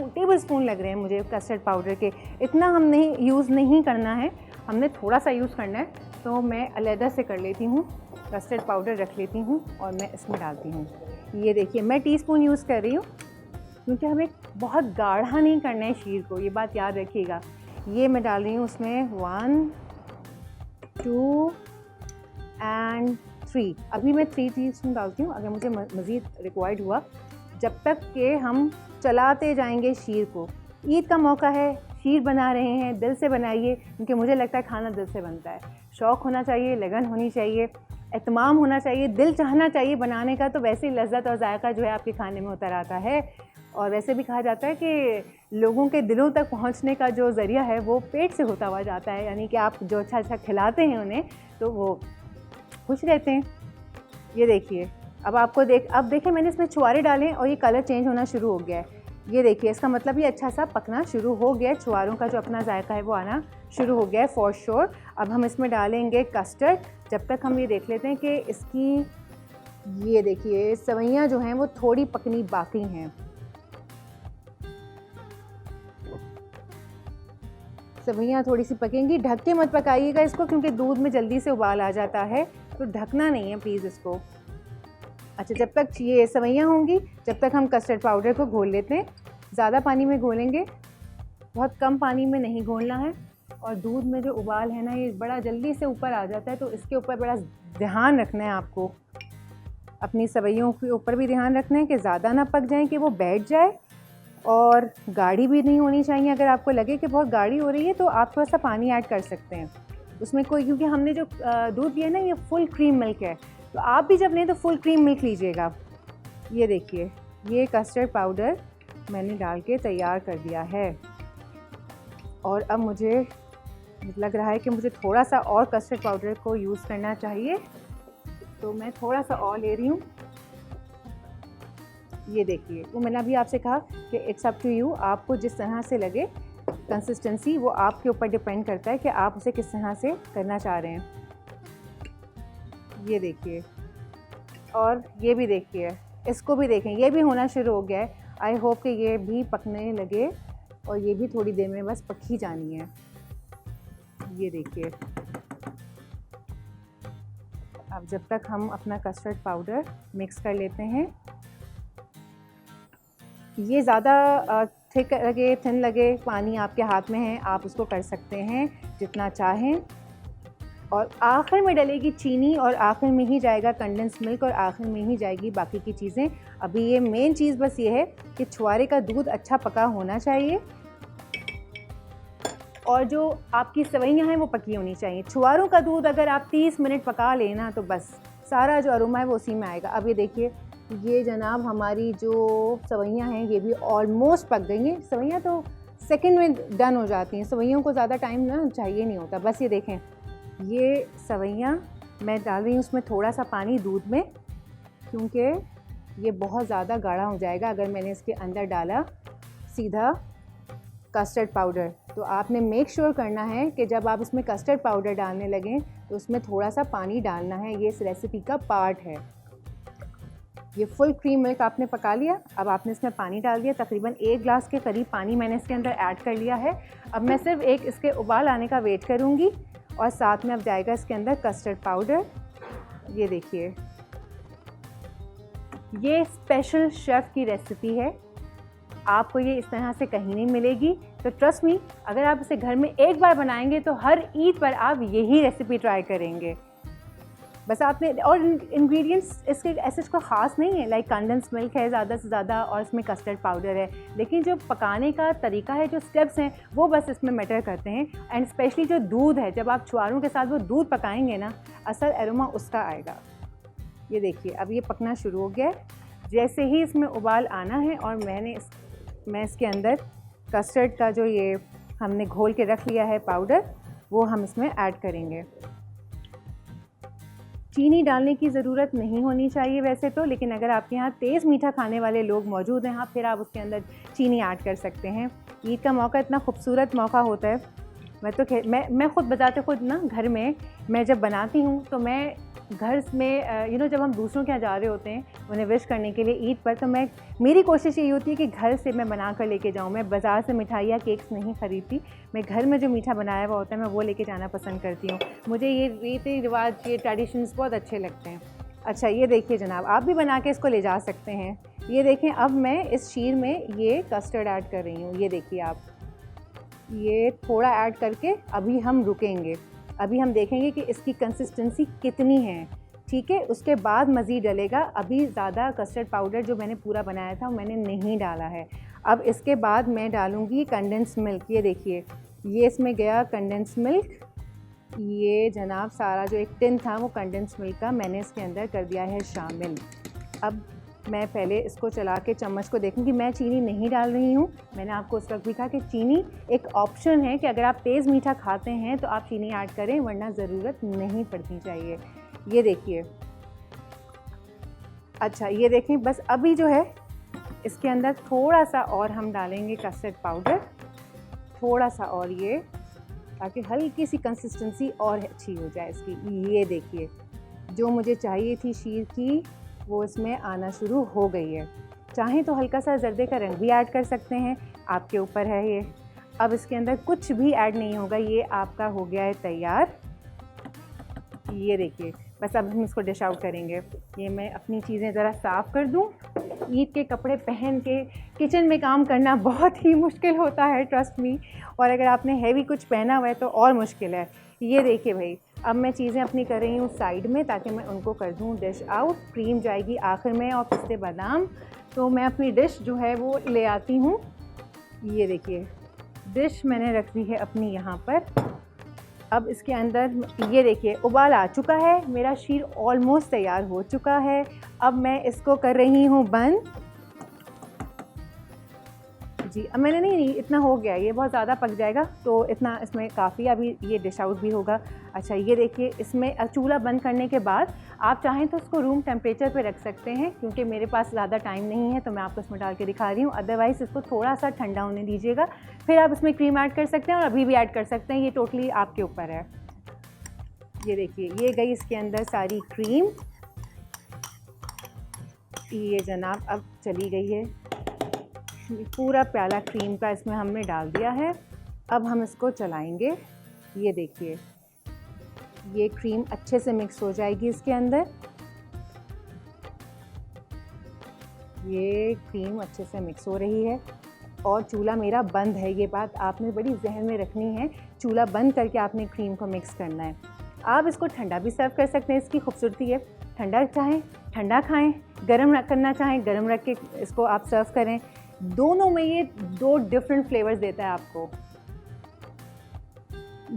S2: टेबल स्पून लग रहे हैं मुझे कस्टर्ड पाउडर के। इतना हम यूज़ नहीं करना है, हमने थोड़ा सा यूज़ करना है, तो मैं अलहदा से कर लेती हूँ। कस्टर्ड पाउडर रख लेती हूँ और मैं इसमें डालती हूँ। ये देखिए, मैं टीस्पून यूज़ कर रही हूँ क्योंकि हमें बहुत गाढ़ा नहीं करना है शीर को, ये बात याद रखिएगा। ये मैं डाल रही हूँ उसमें 1, 2 and 3। अभी मैं 3 टीस्पून डालती हूँ, अगर मुझे मज़ीद रिक्वायर्ड हुआ, जब तक कि हम चलाते जाएंगे शीर को। ईद का मौका है, शीर बना रहे हैं, दिल से बनाइए, क्योंकि मुझे लगता है खाना दिल से बनता है। शौक़ होना चाहिए, लगन होनी चाहिए, एहतमाम होना चाहिए, दिल चाहना चाहिए बनाने का, तो वैसे ही लज्जत और जायका जो है आपके खाने में उतर आता है। और वैसे भी कहा जाता है कि लोगों के दिलों तक पहुंचने का जो ज़रिया है वो पेट से होता हुआ जाता है, यानी कि आप जो अच्छा अच्छा खिलाते हैं उन्हें तो वो खुश रहते हैं। ये देखिए, अब देखें मैंने इसमें छुआरे डाले और ये कलर चेंज होना शुरू हो गया है। ये देखिए, इसका मतलब ये अच्छा सा पकना शुरू हो गया है, छुआरों का जो अपना जायका है वो आना शुरू हो गया है फॉर श्योर। अब हम इसमें डालेंगे कस्टर्ड। जब तक हम ये देख लेते हैं कि इसकी, ये देखिए सवैयाँ जो हैं वो थोड़ी पकनी बाकी हैं। सवैयाँ थोड़ी सी पकेंगी, ढक के मत पकाइएगा इसको क्योंकि दूध में जल्दी से उबाल आ जाता है, तो ढकना नहीं है प्लीज़ इसको। अच्छा, जब तक ये सवैयाँ होंगी जब तक हम कस्टर्ड पाउडर को घोल लेते हैं। ज़्यादा पानी में घोलेंगे, बहुत कम पानी में नहीं घोलना है। और दूध में जो उबाल है ना ये बड़ा जल्दी से ऊपर आ जाता है, तो इसके ऊपर बड़ा ध्यान रखना है आपको। अपनी सवैयों के ऊपर भी ध्यान रखना है कि ज़्यादा ना पक जाए कि वो बैठ जाए, और गाढ़ी भी नहीं होनी चाहिए। अगर आपको लगे कि बहुत गाढ़ी हो रही है तो आप थोड़ा सा पानी ऐड कर सकते हैं उसमें कोई, क्योंकि हमने जो दूध लिया ना ये फुल क्रीम मिल्क है, तो आप भी जब लें तो फुल क्रीम मिल्क लीजिएगा। ये देखिए, ये कस्टर्ड पाउडर मैंने डाल के तैयार कर दिया है। और अब मुझे लग रहा है कि मुझे थोड़ा सा और कस्टर्ड पाउडर को यूज़ करना चाहिए, तो मैं थोड़ा सा और ले रही हूँ। ये देखिए, वो मैंने अभी आपसे कहा कि इट्स अप टू यू, आपको जिस तरह से लगे कंसिस्टेंसी वो आपके ऊपर डिपेंड करता है कि आप उसे किस तरह से करना चाह रहे हैं। ये देखिए, और ये भी देखिए, इसको भी देखें, ये भी होना शुरू हो गया है। आई होप कि ये भी पकने लगे और ये भी थोड़ी देर में बस पक ही जानी है। ये देखिए, अब जब तक हम अपना कस्टर्ड पाउडर मिक्स कर लेते हैं, ये ज़्यादा थिक लगे थिन लगे, पानी आपके हाथ में है, आप उसको कर सकते हैं जितना चाहें। और आखिर में डलेगी चीनी और आखिर में ही जाएगा कंडेंस मिल्क और आखिर में ही जाएगी बाकी की चीज़ें। अभी ये मेन चीज़ बस ये है कि छुआरे का दूध अच्छा पका होना चाहिए और जो आपकी सवैयाँ हैं वो पकी होनी चाहिए। छुआरों का दूध अगर आप 30 मिनट पका लेना तो बस सारा जो अरोमा है वो उसी में आएगा। अब ये देखिए, ये जनाब हमारी जो सवैयाँ हैं ये भी ऑलमोस्ट पक गई हैं। सवैयाँ तो सेकंड में डन हो जाती हैं, सवैयों को ज़्यादा टाइम ना चाहिए नहीं होता। बस ये देखें, ये सवैयाँ मैं डाल रही हूँ उसमें थोड़ा सा पानी दूध में, क्योंकि ये बहुत ज़्यादा गाढ़ा हो जाएगा अगर मैंने इसके अंदर डाला सीधा कस्टर्ड पाउडर। तो आपने मेक श्योर करना है कि जब आप इसमें कस्टर्ड पाउडर डालने लगें तो उसमें थोड़ा सा पानी डालना है, ये इस रेसिपी का पार्ट है। ये फुल क्रीम मिल्क आपने पका लिया, अब आपने इसमें पानी डाल दिया, तकरीबन 1 ग्लास के करीब पानी मैंने इसके अंदर ऐड कर लिया है। अब मैं सिर्फ एक इसके उबाल आने का वेट करूँगी और साथ में अब जाएगा इसके अंदर कस्टर्ड पाउडर। ये देखिए, ये स्पेशल शेफ़ की रेसिपी है, आपको ये इस तरह से कहीं नहीं मिलेगी। तो ट्रस्ट मी, अगर आप इसे घर में एक बार बनाएंगे तो हर ईद पर आप यही रेसिपी ट्राई करेंगे। बस आपने, और इंग्रेडिएंट्स इसके ऐसे को ख़ास नहीं है, लाइक कंडेंस मिल्क है ज़्यादा से ज़्यादा और इसमें कस्टर्ड पाउडर है, लेकिन जो पकाने का तरीका है, जो स्टेप्स हैं वो बस इसमें मैटर करते हैं। एंड स्पेशली जो दूध है, जब आप छुआरों के साथ वो दूध पकाएंगे ना, असल एरोमा उसका आएगा। ये देखिए, अब ये पकना शुरू हो गया है। जैसे ही इसमें उबाल आना है और मैं इसके अंदर कस्टर्ड का जो ये हमने घोल के रख लिया है पाउडर, वो हम इसमें ऐड करेंगे। चीनी डालने की ज़रूरत नहीं होनी चाहिए वैसे तो, लेकिन अगर आपके यहाँ तेज़ मीठा खाने वाले लोग मौजूद हैं हाँ, फिर आप उसके अंदर चीनी ऐड कर सकते हैं। ईद का मौका इतना खूबसूरत मौका होता है। मैं ख़ुद बताते खुद ना, घर में मैं जब बनाती हूँ तो मैं घर में जब हम दूसरों के यहाँ जा रहे होते हैं उन्हें विश करने के लिए ईद पर, तो मेरी कोशिश यही होती है कि घर से मैं बना कर लेके जाऊँ। मैं बाज़ार से मिठाई या केक्स नहीं ख़रीदती, मैं घर में जो मीठा बनाया हुआ होता है मैं वो लेके जाना पसंद करती हूँ। मुझे ये रीति रिवाज, ये ट्रेडिशंस बहुत अच्छे लगते हैं। अच्छा, ये देखिए जनाब, आप भी बना के इसको ले जा सकते हैं। ये देखें, अब मैं इस शीर में ये कस्टर्ड ऐड कर रही हूँ। ये देखिए आप, ये थोड़ा ऐड करके अभी हम रुकेंगे, अभी हम देखेंगे कि इसकी कंसिस्टेंसी कितनी है, ठीक है। उसके बाद मज़ीद डलेगा। अभी ज़्यादा कस्टर्ड पाउडर जो मैंने पूरा बनाया था मैंने नहीं डाला है। अब इसके बाद मैं डालूँगी कंडेंस मिल्क। ये देखिए, ये इसमें गया कंडेंस मिल्क, ये जनाब सारा जो एक टिन था वो कंडेंस मिल्क का मैंने इसके अंदर कर दिया है शामिल। अब मैं पहले इसको चला के चम्मच को देखूंगी, मैं चीनी नहीं डाल रही हूँ। मैंने आपको उस वक्त भी कहा कि चीनी एक ऑप्शन है कि अगर आप तेज़ मीठा खाते हैं तो आप चीनी ऐड करें, वरना ज़रूरत नहीं पड़नी चाहिए। ये देखिए, अच्छा ये देखें, बस अभी जो है इसके अंदर थोड़ा सा और हम डालेंगे कस्टर्ड पाउडर, थोड़ा सा और, ये ताकि हल्की सी कंसिस्टेंसी और अच्छी हो जाए इसकी। ये देखिए, जो मुझे चाहिए थी शीर की वो इसमें आना शुरू हो गई है। चाहें तो हल्का सा जर्दे का रंग भी ऐड कर सकते हैं, आपके ऊपर है ये। अब इसके अंदर कुछ भी ऐड नहीं होगा, ये आपका हो गया है तैयार। ये देखिए, बस अब हम इसको डिश आउट करेंगे। ये मैं अपनी चीज़ें ज़रा साफ़ कर दूँ। ईद के कपड़े पहन के किचन में काम करना बहुत ही मुश्किल होता है, ट्रस्ट मी, और अगर आपने हैवी कुछ पहना हुआ है तो और मुश्किल है। ये देखिए भाई, अब मैं चीज़ें अपनी कर रही हूँ साइड में ताकि मैं उनको कर दूँ डिश आउट। क्रीम जाएगी आखिर में और पिस्ते बादाम। तो मैं अपनी डिश जो है वो ले आती हूँ। ये देखिए, डिश मैंने रख दी है अपनी यहाँ पर। अब इसके अंदर ये देखिए उबाल आ चुका है, मेरा शीर ऑलमोस्ट तैयार हो चुका है। अब मैं इसको कर रही हूँ बंद। जी, अब मैंने नहीं, इतना हो गया, ये बहुत ज़्यादा पक जाएगा तो इतना इसमें काफ़ी, अभी ये डिश आउट भी होगा। अच्छा ये देखिए, इसमें चूल्हा बंद करने के बाद आप चाहें तो उसको रूम टेम्परेचर पे रख सकते हैं, क्योंकि मेरे पास ज़्यादा टाइम नहीं है तो मैं आपको इसमें डाल के दिखा रही हूँ। अदरवाइज़ इसको थोड़ा सा ठंडा होने दीजिएगा, फिर आप इसमें क्रीम ऐड कर सकते हैं और अभी भी ऐड कर सकते हैं, ये टोटली आपके ऊपर है। ये देखिए, ये गई इसके अंदर सारी क्रीम। ये जनाब अब चली गई है, पूरा प्याला क्रीम का इसमें हमने डाल दिया है। अब हम इसको चलाएंगे। ये देखिए, ये क्रीम अच्छे से मिक्स हो जाएगी इसके अंदर। ये क्रीम अच्छे से मिक्स हो रही है और चूल्हा मेरा बंद है। ये बात आपने बड़ी जहन में रखनी है, चूल्हा बंद करके आपने क्रीम को मिक्स करना है। आप इसको ठंडा भी सर्व कर सकते हैं, इसकी खूबसूरती है। ठंडा चाहें ठंडा खाएं, गरम करना चाहें गरम रख के इसको आप सर्व करें। दोनों में ये दो डिफरेंट फ्लेवर्स देता है आपको।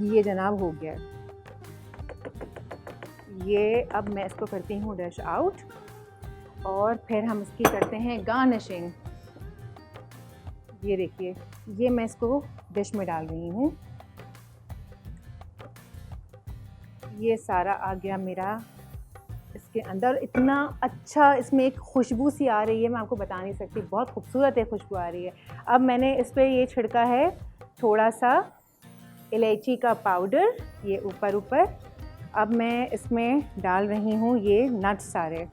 S2: ये जनाब हो गया, ये अब मैं इसको करती हूँ डिश आउट और फिर हम इसकी करते हैं गार्निशिंग। ये देखिए, ये मैं इसको डिश में डाल रही हूँ। ये सारा आ गया मेरा इसके अंदर। इतना अच्छा इसमें एक खुशबू सी आ रही है, मैं आपको बता नहीं सकती, बहुत खूबसूरत है खुशबू आ रही है। अब मैंने इस पर ये छिड़का है थोड़ा सा इलायची का पाउडर, ये ऊपर। अब मैं इसमें डाल रही हूँ ये नट्स सारे।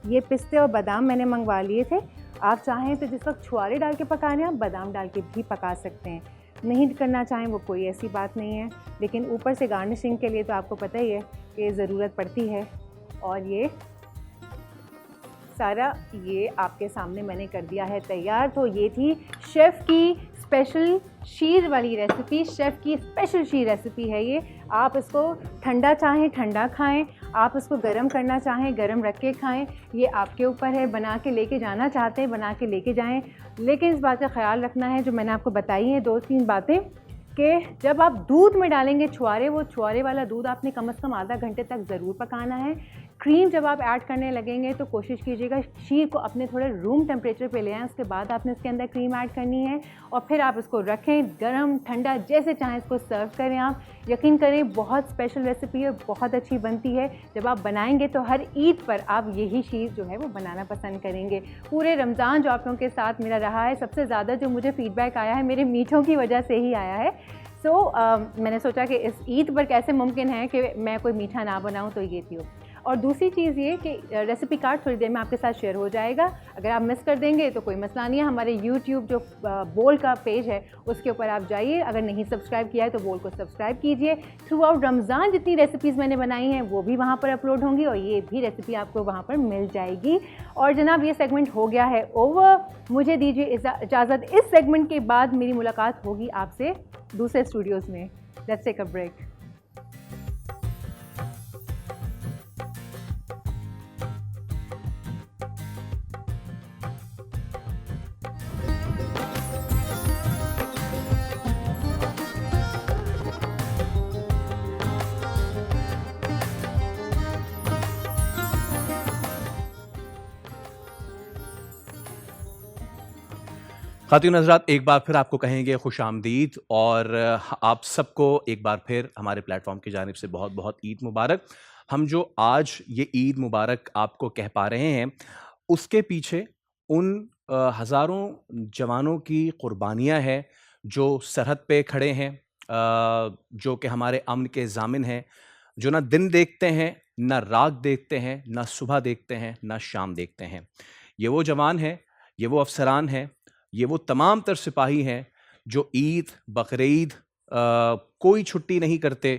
S2: ये पिस्ते और बादाम मैंने मंगवा लिए थे। आप चाहें तो जिस वक्त छुआरे डाल के पकाने हैं, आप बादाम डाल के भी पका सकते हैं। नहीं करना चाहें वो कोई ऐसी बात नहीं है, लेकिन ऊपर से गार्निशिंग के लिए तो आपको पता ही है कि ज़रूरत पड़ती है। और ये सारा ये आपके सामने मैंने कर दिया है तैयार। तो ये थी शेफ़ की स्पेशल शीर वाली रेसिपी, शेफ़ की स्पेशल शीर रेसिपी है ये। आप इसको ठंडा चाहें ठंडा खाएं, आप इसको गरम करना चाहें गरम रख के खाएं, ये आपके ऊपर है। बना के लेके जाना चाहते हैं बना के लेके जाएं, लेकिन इस बात का ख्याल रखना है जो मैंने आपको बताई हैं 2-3 बातें, कि जब आप दूध में डालेंगे छुआरे, वो छुआरे वाला दूध आपने कम से कम आधा घंटे तक ज़रूर पकाना है। क्रीम जब आप ऐड करने लगेंगे तो कोशिश कीजिएगा शीर को अपने थोड़े रूम टेम्परेचर पे ले आएँ, उसके बाद आपने इसके अंदर क्रीम ऐड करनी है और फिर आप इसको रखें गरम ठंडा जैसे चाहें इसको सर्व करें। आप यकीन करें बहुत स्पेशल रेसिपी है, बहुत अच्छी बनती है। जब आप बनाएंगे तो हर ईद पर आप यही शीर जो है वो बनाना पसंद करेंगे। पूरे रमज़ान जो आप लोगों के साथ मेरा रहा है, सबसे ज़्यादा जो मुझे फ़ीडबैक आया है मेरे मीठों की वजह से ही आया है। मैंने सोचा कि इस ईद पर कैसे मुमकिन है कि मैं कोई मीठा ना बनाऊं, तो ये थी। और दूसरी चीज़ ये कि रेसिपी कार्ड थोड़ी देर में आपके साथ शेयर हो जाएगा, अगर आप मिस कर देंगे तो कोई मसला नहीं है। हमारे YouTube जो बोल का पेज है उसके ऊपर आप जाइए, अगर नहीं सब्सक्राइब किया है तो बोल को सब्सक्राइब कीजिए। थ्रू आउट रमज़ान जितनी रेसिपीज़ मैंने बनाई हैं वो भी वहाँ पर अपलोड होंगी और ये भी रेसिपी आपको वहाँ पर मिल जाएगी। और जनाब ये सेगमेंट हो गया है ओवर, मुझे दीजिए इजाज़त। इस सेगमेंट के बाद मेरी मुलाकात होगी आपसे दूसरे स्टूडियोज़ में। Let's take a break.
S1: खातून हज़रात, एक बार फिर आपको कहेंगे खुश आमदीद और आप सबको एक बार फिर हमारे प्लेटफॉर्म की जानिब से बहुत बहुत ईद मुबारक। हम जो आज ये ईद मुबारक आपको कह पा रहे हैं, उसके पीछे उन हज़ारों जवानों की कुर्बानियाँ हैं जो सरहद पे खड़े हैं, जो कि हमारे अमन के ज़ामिन हैं, जो ना दिन देखते हैं, ना रात देखते हैं, ना सुबह देखते हैं, ना शाम देखते हैं। ये वो जवान हैं, ये वो अफ़सरान हैं, ये वो तमाम तर सिपाही हैं जो ईद, बकरीद कोई छुट्टी नहीं करते,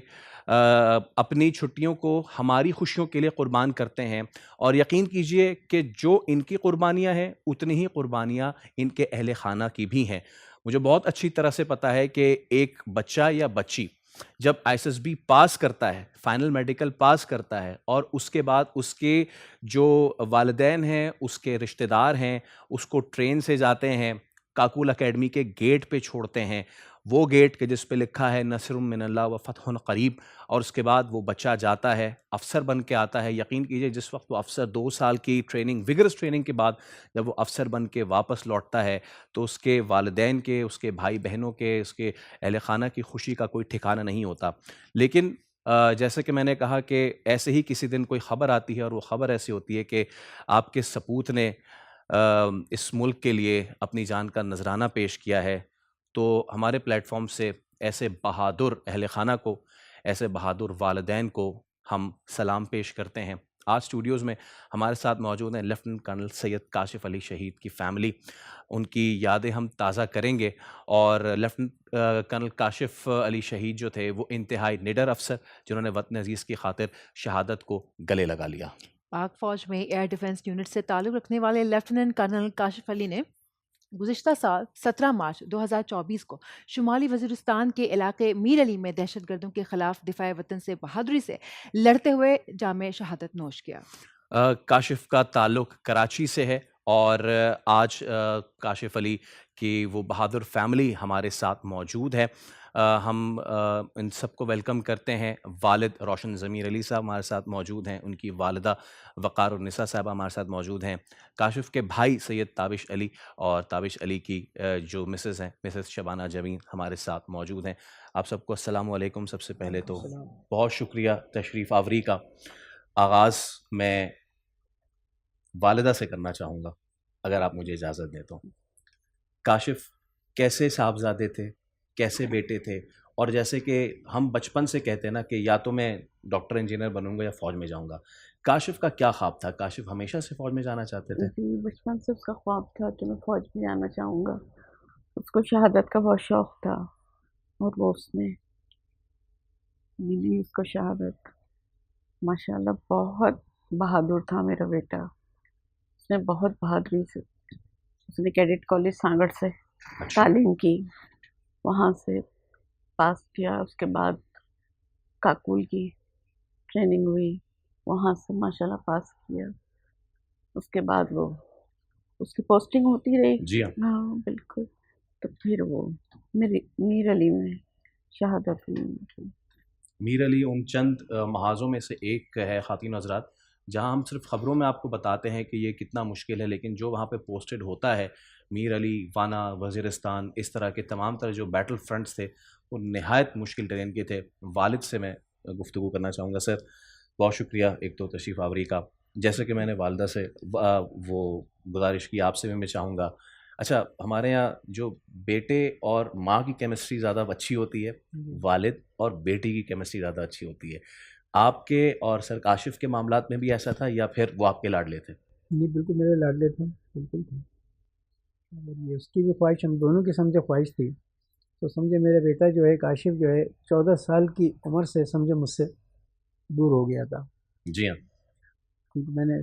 S1: अपनी छुट्टियों को हमारी खुशियों के लिए कुर्बान करते हैं। और यकीन कीजिए कि जो इनकी कुर्बानियाँ हैं, उतनी ही कुर्बानियाँ इनके अहले खाना की भी हैं। मुझे बहुत अच्छी तरह से पता है कि एक बच्चा या बच्ची जब आईएसएसबी पास करता है, फाइनल मेडिकल पास करता है और उसके बाद उसके जो वालिदैन हैं, उसके रिश्तेदार हैं, उसको ट्रेन से जाते हैं, काकुल एकेडमी के गेट पे छोड़ते हैं। वो गेट के जिस पे लिखा है नस्रुम मिनल्लाह व फ़त्हुन क़रीब, और उसके बाद वो बच्चा जाता है, अफ़सर बन के आता है। यकीन कीजिए जिस वक़्त वो अफ़सर 2 साल की ट्रेनिंग, विगरस ट्रेनिंग के बाद जब वो अफ़सर बन के वापस लौटता है, तो उसके वालिदैन के, उसके भाई-बहनों के, उसके अहले ख़ाना की खुशी का कोई ठिकाना नहीं होता। लेकिन जैसे कि मैंने कहा कि ऐसे ही किसी दिन कोई ख़बर आती है और वो ख़बर ऐसी होती है कि आपके सपूत ने इस मुल्क के लिए अपनी जान का नजराना पेश किया है, तो हमारे प्लेटफॉर्म से ऐसे बहादुर अहल खाना को, ऐसे बहादुर वालिदैन को हम सलाम पेश करते हैं। आज स्टूडियोज़ में हमारे साथ मौजूद हैं लेफ्टिनेंट कर्नल सैयद काशिफ अली शहीद की फैमिली। उनकी यादें हम ताज़ा करेंगे और लेफ्टिनेंट कर्नल काशिफ अली शहीद जो थे वो इंतहाई निडर अफसर, जिन्होंने वतन अजीज़ की खातिर शहादत को गले लगा लिया।
S2: पाक फौज में एयर डिफेंस यूनिट से ताल्लुक़ रखने वाले लेफ्टिनेंट कर्नल काशिफ अली ने गुज़िश्ता साल 17 मार्च 2024 को शुमाली वज़ीरिस्तान के इलाके मीर अली में दहशतगर्दों के खिलाफ दिफाए वतन से बहादुरी से लड़ते हुए जामे शहादत नोश किया।
S1: काशिफ का ताल्लुक कराची से है और आज काशिफ अली की वो बहादुर फैमिली हमारे साथ मौजूद है। हम इन सबको वेलकम करते हैं। वालिद रोशन ज़मीर अली साहब हमारे साथ मौजूद हैं, उनकी वालिदा वक़ारुन्निसा साहबा हमारे साथ मौजूद हैं। काशिफ के भाई सैयद ताबिश अली और ताबिश अली की जो मिसेज़ हैं, मिसेज़ शबाना जमीन हमारे साथ मौजूद हैं। आप सबको अस्सलाम वालेकुम। सबसे पहले तो बहुत शुक्रिया तशरीफ़ आवरी का। आगाज़ मैं वालिदा से करना चाहूँगा, अगर आप मुझे इजाज़त दें तो। काशिफ कैसे साहबज़ादे थे, कैसे बेटे थे? और जैसे कि हम बचपन से कहते हैं ना कि या तो मैं डॉक्टर इंजीनियर बनूंगा या फ़ौज में जाऊंगा, काशिफ का क्या ख्वाब था? काशिफ हमेशा से फ़ौज में जाना चाहते थे?
S7: जी, बचपन से उसका ख्वाब था कि मैं फ़ौज में जाना चाहूँगा। उसको शहादत का बहुत शौक़ था और वो उसने मिली उसको शहादत। माशाल्लाह बहुत बहादुर था मेरा बेटा। उसने बहुत बहादुरी से उसने कैडेट कॉलेज सांगड़ से तालीम की, वहाँ से पास किया। उसके बाद काकुल की ट्रेनिंग हुई, वहाँ से माशाल्लाह पास किया। उसके बाद वो उसकी पोस्टिंग होती रही।
S1: जी हाँ।
S7: हाँ, बिल्कुल। तो फिर वो मीर अली में शहादत हुई उनकी।
S1: मीर अली उन चंद महाज़ों में से एक है ख़ातिन हज़रात, जहाँ हम सिर्फ ख़बरों में आपको बताते हैं कि ये कितना मुश्किल है, लेकिन जो वहाँ पे पोस्टेड होता है, मीर अली, वाना, वज़ीरिस्तान, इस तरह के तमाम तरह जो बैटल फ्रंट्स थे, वो नहायत मुश्किल टेरेन के थे। वालिद से मैं गुफ्तगू करना चाहूँगा। सर, बहुत शुक्रिया एक तो तशरीफ़ आवरी का। जैसे कि मैंने वालिदा से वो गुजारिश की, आपसे भी मैं चाहूँगा। अच्छा, हमारे यहाँ जो बेटे और माँ की केमिस्ट्री ज़्यादा अच्छी होती है, वालिद और बेटी की केमिस्ट्री ज़्यादा अच्छी होती है। आपके और सर काशिफ के मामलात में भी ऐसा था या फिर वो आपके लाडले थे?
S8: जी, बिल्कुल मेरे लाडले थे, बिल्कुल थे। और ये उसकी भी ख्वाहिश, हम दोनों की समझे ख्वाहिश थी। तो समझे मेरा बेटा जो है काशिफ जो है 14 साल की उम्र से समझे मुझसे दूर हो गया था।
S1: जी हाँ।
S8: क्योंकि मैंने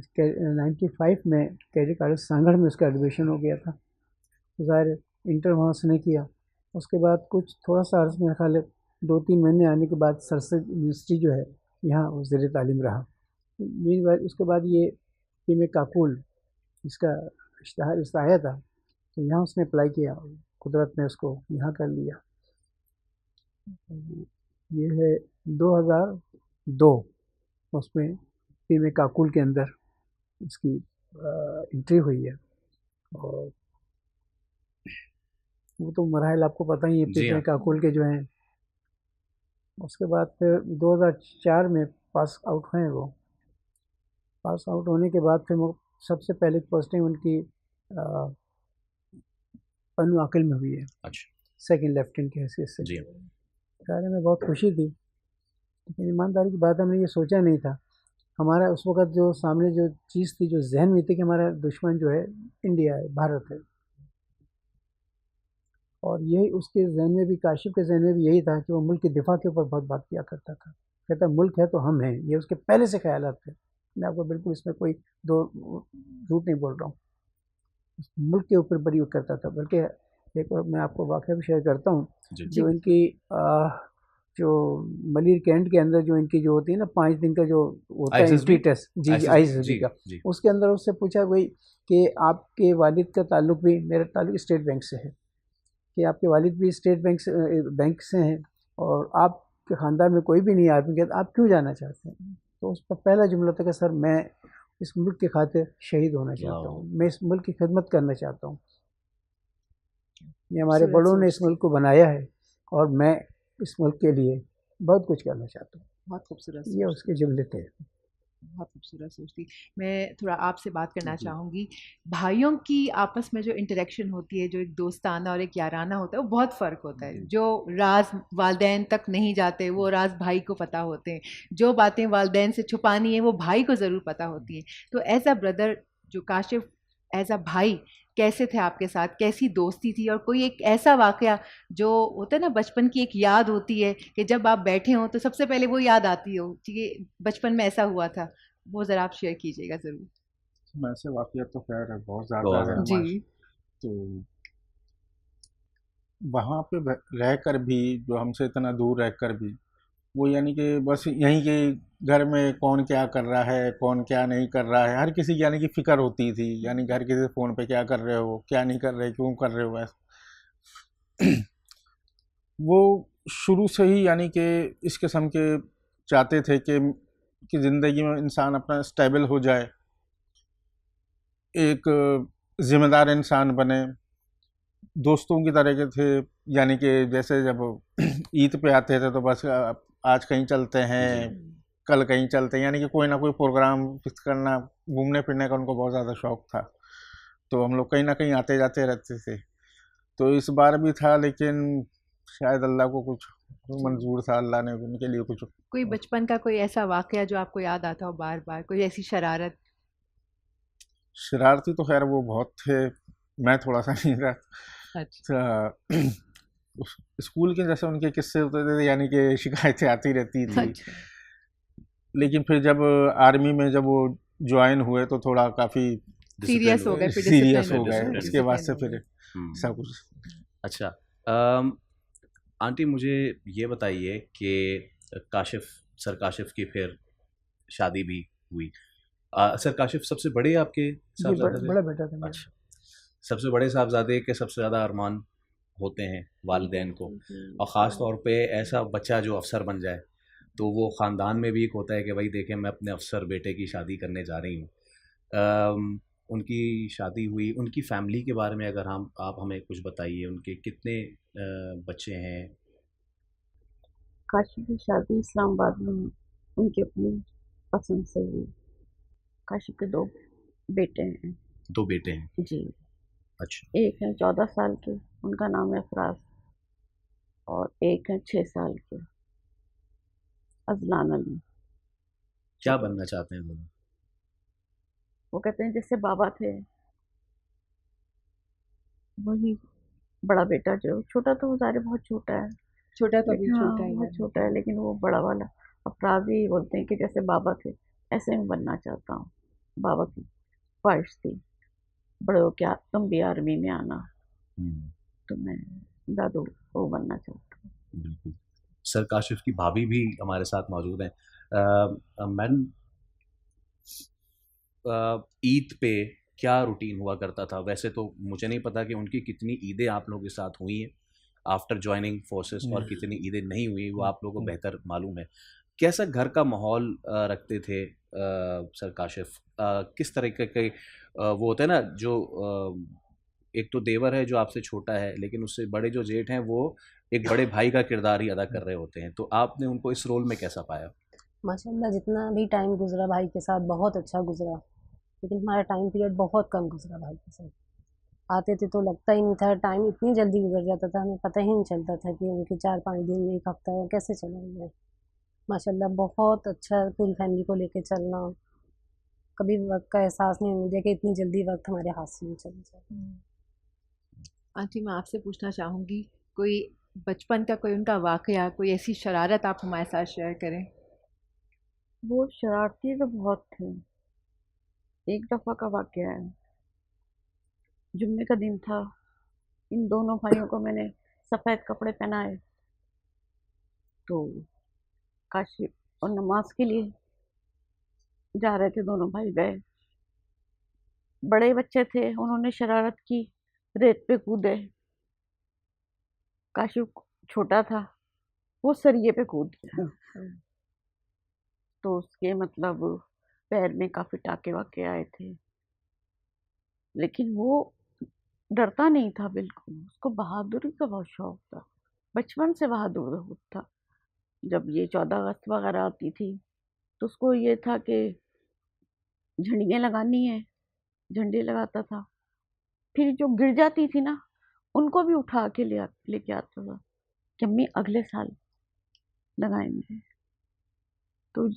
S8: 95 में कैडेट कॉलेज सांगड़ में उसका एडमिशन हो गया था। तो ज़ाहिर इंटर वहाँ उसने किया। उसके बाद कुछ थोड़ा सा अर्ज़ मेरा ख्याल है 2-3 महीने आने के बाद सरसद यूनिवर्सिटी जो है यहाँ वो ज़ेर तालीम रहा। मेरी बात उसके बाद ये कि मैं काकुल इसका इश्तहार आया था, तो यहाँ उसने अप्लाई किया, कुदरत ने उसको यहाँ कर लिया। ये है 2002 उसमें में काकुल के अंदर इसकी एंट्री हुई है। और वो तो मराहल आपको पता ही है,
S1: जी हाँ।
S8: पीछे काकुल के जो हैं। उसके बाद फिर 2004 में पास आउट हुए वो। पास आउट होने के बाद फिर वो सबसे पहले पोस्टिंग उनकी पन्नू आकिल में हुई है,
S1: अच्छा।
S8: सेकंड लेफ्टिनेंट की हैसियत से।
S1: जी
S8: सारे में बहुत खुशी थी, लेकिन ईमानदारी की बात हमने ये सोचा नहीं था। हमारा उस वक़्त जो सामने जो चीज़ थी, जो ज़हन में थी कि हमारा दुश्मन जो है इंडिया है, भारत है। और यही उसके ज़हन में भी, काशिफ़ के ज़हन में भी यही था कि वो मुल्क के दिफ़ा के ऊपर बहुत बात किया करता था। कहता मुल्क है तो हम हैं, ये उसके पहले से ख़यालात थे। मैं आपको बिल्कुल इसमें कोई दो झूठ नहीं बोल रहा हूँ। मुल्क के ऊपर बड़ी करता था। बल्कि एक और मैं आपको वाक़या भी शेयर करता हूँ, जो इनकी जो मलिर कैंट के अंदर जो इनकी जो होती है ना 5 दिन का जो होता है एंट्री टेस्ट, जी आईएसएसबी का, उसके अंदर उससे पूछा भाई कि आपके वालिद का ताल्लुक भी, मेरा ताल्लुक स्टेट बैंक से है, कि आपके वालिद भी स्टेट बैंक से हैं और आपके ख़ानदान में कोई भी नहीं आदमी, कहता आप क्यों जाना चाहते हैं? तो उस पर पहला जुमला था कि सर मैं इस मुल्क के खातिर शहीद होना चाहता हूँ, मैं इस मुल्क की खिदमत करना चाहता हूँ। ये हमारे बड़ों ने इस मुल्क को बनाया है और मैं इस मुल्क के लिए बहुत कुछ करना चाहता हूँ।
S2: बहुत खूबसूरत,
S8: ये उसके जुमले थे।
S2: बहुत खूबसूरत सोच थी। मैं थोड़ा आपसे बात करना चाहूँगी, भाइयों की आपस में जो इंटरेक्शन होती है, जो एक दोस्ताना और एक याराना होता है, वो बहुत फ़र्क होता है। जो राज वालदैन तक नहीं जाते, वो राज भाई को पता होते हैं। जो बातें वालदैन से छुपानी है, वो भाई को ज़रूर पता होती हैं। तो एज़ अ ब्रदर, जो काशिफ़ एज़ अ भाई कैसे थे आपके साथ, कैसी दोस्ती थी? और कोई एक ऐसा वाक़या जो होता है ना, बचपन की एक याद होती है कि जब आप बैठे हों तो सबसे पहले वो याद आती हो कि बचपन में ऐसा हुआ था, वो ज़रा आप शेयर कीजिएगा ज़रूर।
S9: वैसे वाक़ियत तो खैर बहुत ज़्यादा है
S2: जी।
S9: हमारे, तो वहाँ पे रहकर भी, जो हमसे इतना दूर रहकर भी, वो यानी कि बस यहीं के घर में कौन क्या कर रहा है, कौन क्या नहीं कर रहा है, हर किसी की यानी कि फ़िक्र होती थी। यानी घर किसी फ़ोन पे क्या कर रहे हो, क्या नहीं कर रहे, क्यों कर रहे हो ऐसा। वो शुरू से ही यानी कि इस किस्म के चाहते थे कि ज़िंदगी में इंसान अपना स्टेबल हो जाए, एक ज़िम्मेदार इंसान बने। दोस्तों की तरह के थे, यानी कि जैसे जब ईद पे आते थे तो बस आज कहीं चलते हैं, कल कहीं चलते हैं, यानी कि कोई ना कोई प्रोग्राम फिक्स करना, घूमने फिरने का उनको बहुत ज़्यादा शौक़ था। तो हम लोग कहीं ना कहीं आते जाते रहते थे। तो इस बार भी था, लेकिन शायद अल्लाह को कुछ मंजूर था, अल्लाह ने उनके लिए कुछ।
S2: कोई बचपन का कोई ऐसा वाक़या जो आपको याद आता हो बार बार, कोई ऐसी शरारत?
S9: शरारती तो खैर वो बहुत थे, मैं थोड़ा सा नहीं था।
S2: अच्छा।
S9: स्कूल के जैसे उनके किस्से होते थे, यानी कि शिकायतें आती रहती थी।
S2: अच्छा।
S9: लेकिन फिर जब आर्मी में जब वो ज्वाइन हुए तो थोड़ा काफ़ी
S2: सीरियस हो गए, फिर
S9: सीरियस हो
S2: डिसिप्लिन
S9: गए, उसके बाद से फिर सब कुछ।
S1: अच्छा, आंटी मुझे ये बताइए कि सर काशिफ की फिर शादी भी हुई। सर काशिफ सबसे बड़े आपके साहबजादे थे?
S8: बड़ा बेटा था मेरा।
S1: अच्छा, सबसे बड़े साहबजादे के सबसे ज़्यादा अरमान होते हैं वालिदैन को, और ख़ास तौर पे ऐसा बच्चा जो अफसर बन जाए, तो वो ख़ानदान में भी एक होता है कि भाई देखें मैं अपने अफसर बेटे की शादी करने जा रही हूँ। उनकी शादी हुई, उनकी फैमिली के बारे में अगर आप हमें कुछ बताइए, उनके कितने बच्चे हैं?
S7: काशी की शादी इस्लामाबाद में उनकी अपनी पसंद से हुई। काशी के 2 बेटे हैं।
S1: 2 बेटे हैं।
S7: जी।
S1: अच्छा।
S7: एक है 14 साल के, उनका नाम है अफराज, और एक है 6 साल के, अजलान अली।
S1: क्या बनना चाहते हैं दोनों?
S7: वो कहते हैं जैसे बाबा थे वही बड़ा बेटा, जो छोटा तो वो ज़ाहिर है बहुत छोटा है,
S2: छोटा तो अभी
S7: लेकिन हाँ
S2: छोटा ही
S7: बहुत
S2: है।
S7: छोटा है, लेकिन वो बड़ा वाला अफराज ही बोलते हैं कि जैसे बाबा थे ऐसे मैं बनना चाहता हूँ। बाबा की ख्वाहिश थी बड़े हो क्या तुम भी आर्मी में आना, तो मैं दादू वो बनना चाहता हूँ।
S1: बिल्कुल। सर काशिफ की भाभी भी हमारे साथ मौजूद हैं। मैडम, ईद पे क्या रूटीन हुआ करता था? वैसे तो मुझे नहीं पता कि उनकी कितनी ईदें आप लोगों के साथ हुई हैं आफ्टर जॉइनिंग फोर्सेस, और कितनी ईदें नहीं हुई, वो आप लोगों को बेहतर मालूम है। कैसा घर का माहौल रखते थे सर काशिफ? किस तरीके के वो होते हैं ना जो एक तो देवर है जो आपसे छोटा है, लेकिन उससे बड़े जो जेठ हैं वो एक बड़े भाई का किरदार ही अदा कर रहे होते हैं, तो आपने उनको इस रोल में कैसा पाया?
S10: माशाल्लाह जितना भी टाइम गुजरा भाई के साथ बहुत अच्छा गुजरा, लेकिन हमारा टाइम पीरियड बहुत कम गुजरा भाई के साथ। आते थे तो लगता ही नहीं था, टाइम इतनी जल्दी गुजर जाता था, हमें पता ही नहीं चलता था कि उनके 4-5 दिन, एक हफ्ता कैसे चला गया। माशाल्लाह बहुत अच्छा पूरी फैमिली को लेके चलना, कभी वक्त का एहसास नहीं हुआ कि इतनी जल्दी वक्त हमारे हाथ से नहीं चला जाए।
S2: आंटी मैं आपसे पूछना चाहूँगी, कोई बचपन का कोई उनका वाकया, कोई ऐसी शरारत आप हमारे साथ शेयर करें?
S7: वो शरारती तो बहुत थे। एक दफ़ा का वाकया है, जुम्मे का दिन था, इन दोनों भाइयों को मैंने सफ़ेद कपड़े पहनाए, तो काशी और नमाज के लिए जा रहे थे, दोनों भाई गए। बड़े बच्चे थे, उन्होंने शरारत की, रेत पे कूदे। काशिफ छोटा था, वो सरिये पे कूद गया, तो उसके मतलब पैर में काफ़ी टाके वाके आए थे, लेकिन वो डरता नहीं था बिल्कुल, उसको बहादुरी का बहुत शौक था, बचपन से बहादुर था। जब ये 14 अगस्त वगैरह आती थी तो उसको ये था कि झंडियाँ लगानी है, झंडे लगाता था। फिर जो गिर जाती थी ना, उनको भी उठा के लेके आता था कि अम्मी अगले साल लगाएंगे। तो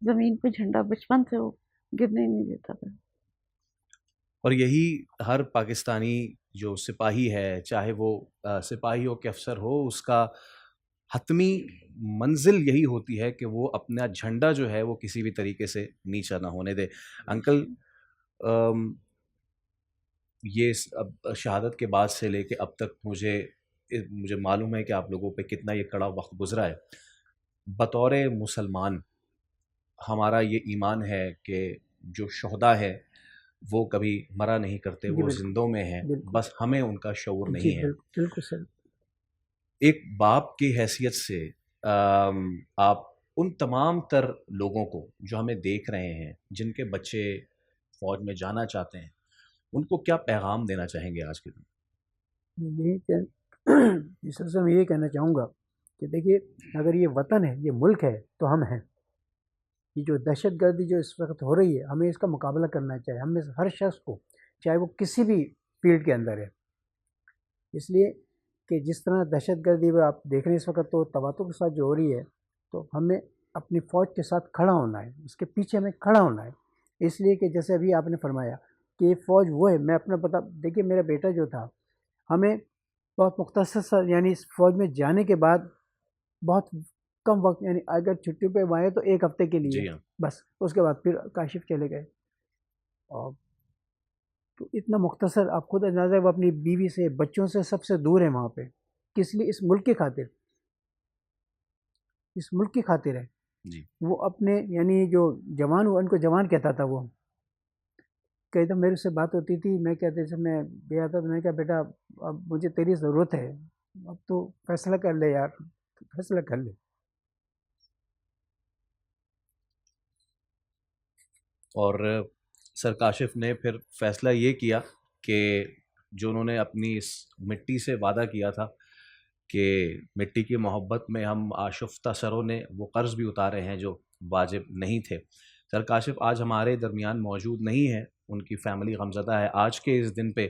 S7: ज़मीन पे झंडा बचपन से वो गिरने नहीं देता था।
S1: और यही हर पाकिस्तानी जो सिपाही है, चाहे वो सिपाही हो कि अफसर हो, उसका हतमी मंजिल यही होती है कि वो अपना झंडा जो है वो किसी भी तरीके से नीचा ना होने दे। अंकल, ये अब शहादत के बाद से लेके अब तक मुझे मालूम है कि आप लोगों पे कितना ये कड़ा वक्त गुजरा है। बतौर मुसलमान हमारा ये ईमान है कि जो शहदा है वो कभी मरा नहीं करते, वो जिंदों में है, बस हमें उनका शऊर नहीं है।
S8: बिल्कुल सर।
S1: एक बाप की हैसियत से आप उन तमाम तर लोगों को जो हमें देख रहे हैं, जिनके बच्चे फौज में जाना चाहते हैं, उनको क्या पैगाम देना चाहेंगे आज के दिन?
S8: इस सिलसिले में ये कहना चाहूँगा कि देखिए, अगर ये वतन है, ये मुल्क है, तो हम हैं। ये जो दहशतगर्दी जो इस वक्त हो रही है, हमें इसका मुकाबला करना चाहिए, हमें हर शख्स को, चाहे वो किसी भी फील्ड के अंदर है। इसलिए कि जिस तरह दहशतगर्दी में आप देख रहे हैं इस वक्त, तो तवातुर के साथ जो हो रही है, तो हमें अपनी फ़ौज के साथ खड़ा होना है, उसके पीछे हमें खड़ा होना है। इसलिए कि जैसे अभी आपने फरमाया कि ये फ़ौज वो है, मैं अपना पता, देखिए मेरा बेटा जो था, हमें बहुत मुख्तसर सा, यानी इस फ़ौज में जाने के बाद बहुत कम वक्त, यानी अगर छुट्टियों पे आए तो 1 हफ्ते के लिए बस, उसके बाद फिर काशिफ चले गए। और तो इतना मुख्तसर, आप खुद अंदाज़ा, वो अपनी बीवी से, बच्चों से सबसे दूर है वहाँ पे, किस लिए? इस मुल्क की खातिर, इस मुल्क की खातिर है
S1: जी।
S8: वो अपने, यानी जो जवान हुआ, उनको जवान कहता था वो। कई दफ़ा मेरे से बात होती थी, मैं कहते जब मैं गया था तो मैं कहा, बेटा अब मुझे तेरी ज़रूरत है, अब तो फैसला कर ले यार, फैसला कर ले।
S1: और सर काशिफ ने फिर फैसला ये किया कि जो उन्होंने अपनी इस मिट्टी से वादा किया था कि मिट्टी की मोहब्बत में हम आशुफ्ता सरों ने वो कर्ज़ भी उतारे हैं जो वाजिब नहीं थे। सर काशिफ आज हमारे दरमियान मौजूद नहीं है, उनकी फ़ैमिली गमज़दा है आज के इस दिन पे,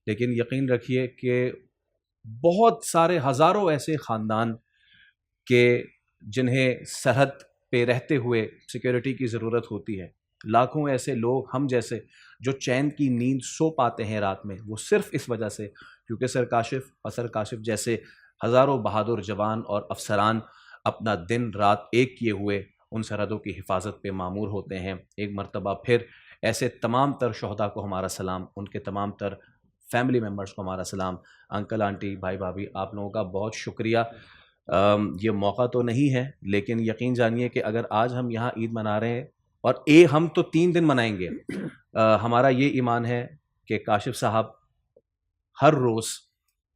S1: लेकिन यकीन रखिए कि बहुत सारे हज़ारों ऐसे ख़ानदान के जिन्हें सरहद पे रहते हुए सिक्योरिटी की ज़रूरत होती है, लाखों ऐसे लोग हम जैसे जो चैन की नींद सो पाते हैं रात में, वो सिर्फ़ इस वजह से क्योंकि सर काशिफ जैसे हज़ारों बहादुर जवान और अफसरान अपना दिन रात एक किए हुए उन सरहदों की हिफाजत पे मामूर होते हैं। एक मरतबा फिर ऐसे तमाम तर शहदा को हमारा सलाम, उनके तमाम तर फैमिली मेम्बर्स को हमारा सलाम। अंकल आंटी भाई भाभी, आप लोगों का बहुत शुक्रिया। ये मौका तो नहीं है, लेकिन यकीन जानिए कि अगर आज हम यहाँ ईद मना रहे हैं, और हम तो 3 दिन मनाएंगे, हमारा ये ईमान है कि काशिफ साहब हर रोज़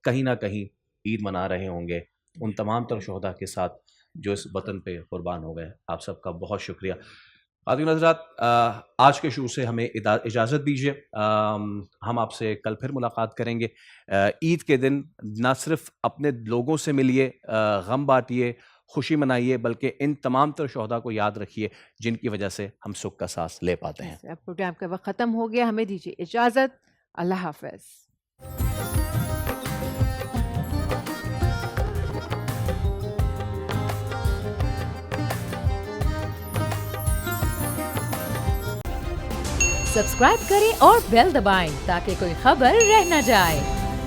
S1: कहीं ना कहीं ईद मना रहे होंगे उन तमाम तर शहदा के साथ जो इस वतन पे कुर्बान हो गए। आप सबका बहुत शुक्रिया। खातिन हज़रात, आज के शो से हमें इजाज़त दीजिए। हम आपसे कल फिर मुलाकात करेंगे। ईद के दिन ना सिर्फ अपने लोगों से मिलिए, गम बांटिए, खुशी मनाइए, बल्कि इन तमाम तर शोहदा को याद रखिए जिनकी वजह से हम सुख का सांस ले पाते हैं।
S2: अब प्रोग्राम का वक्त ख़त्म हो गया, हमें दीजिए इजाज़त। अल्लाह हाफ़िज़।
S11: सब्सक्राइब करें और बेल दबाएं ताकि कोई खबर रह न जाए।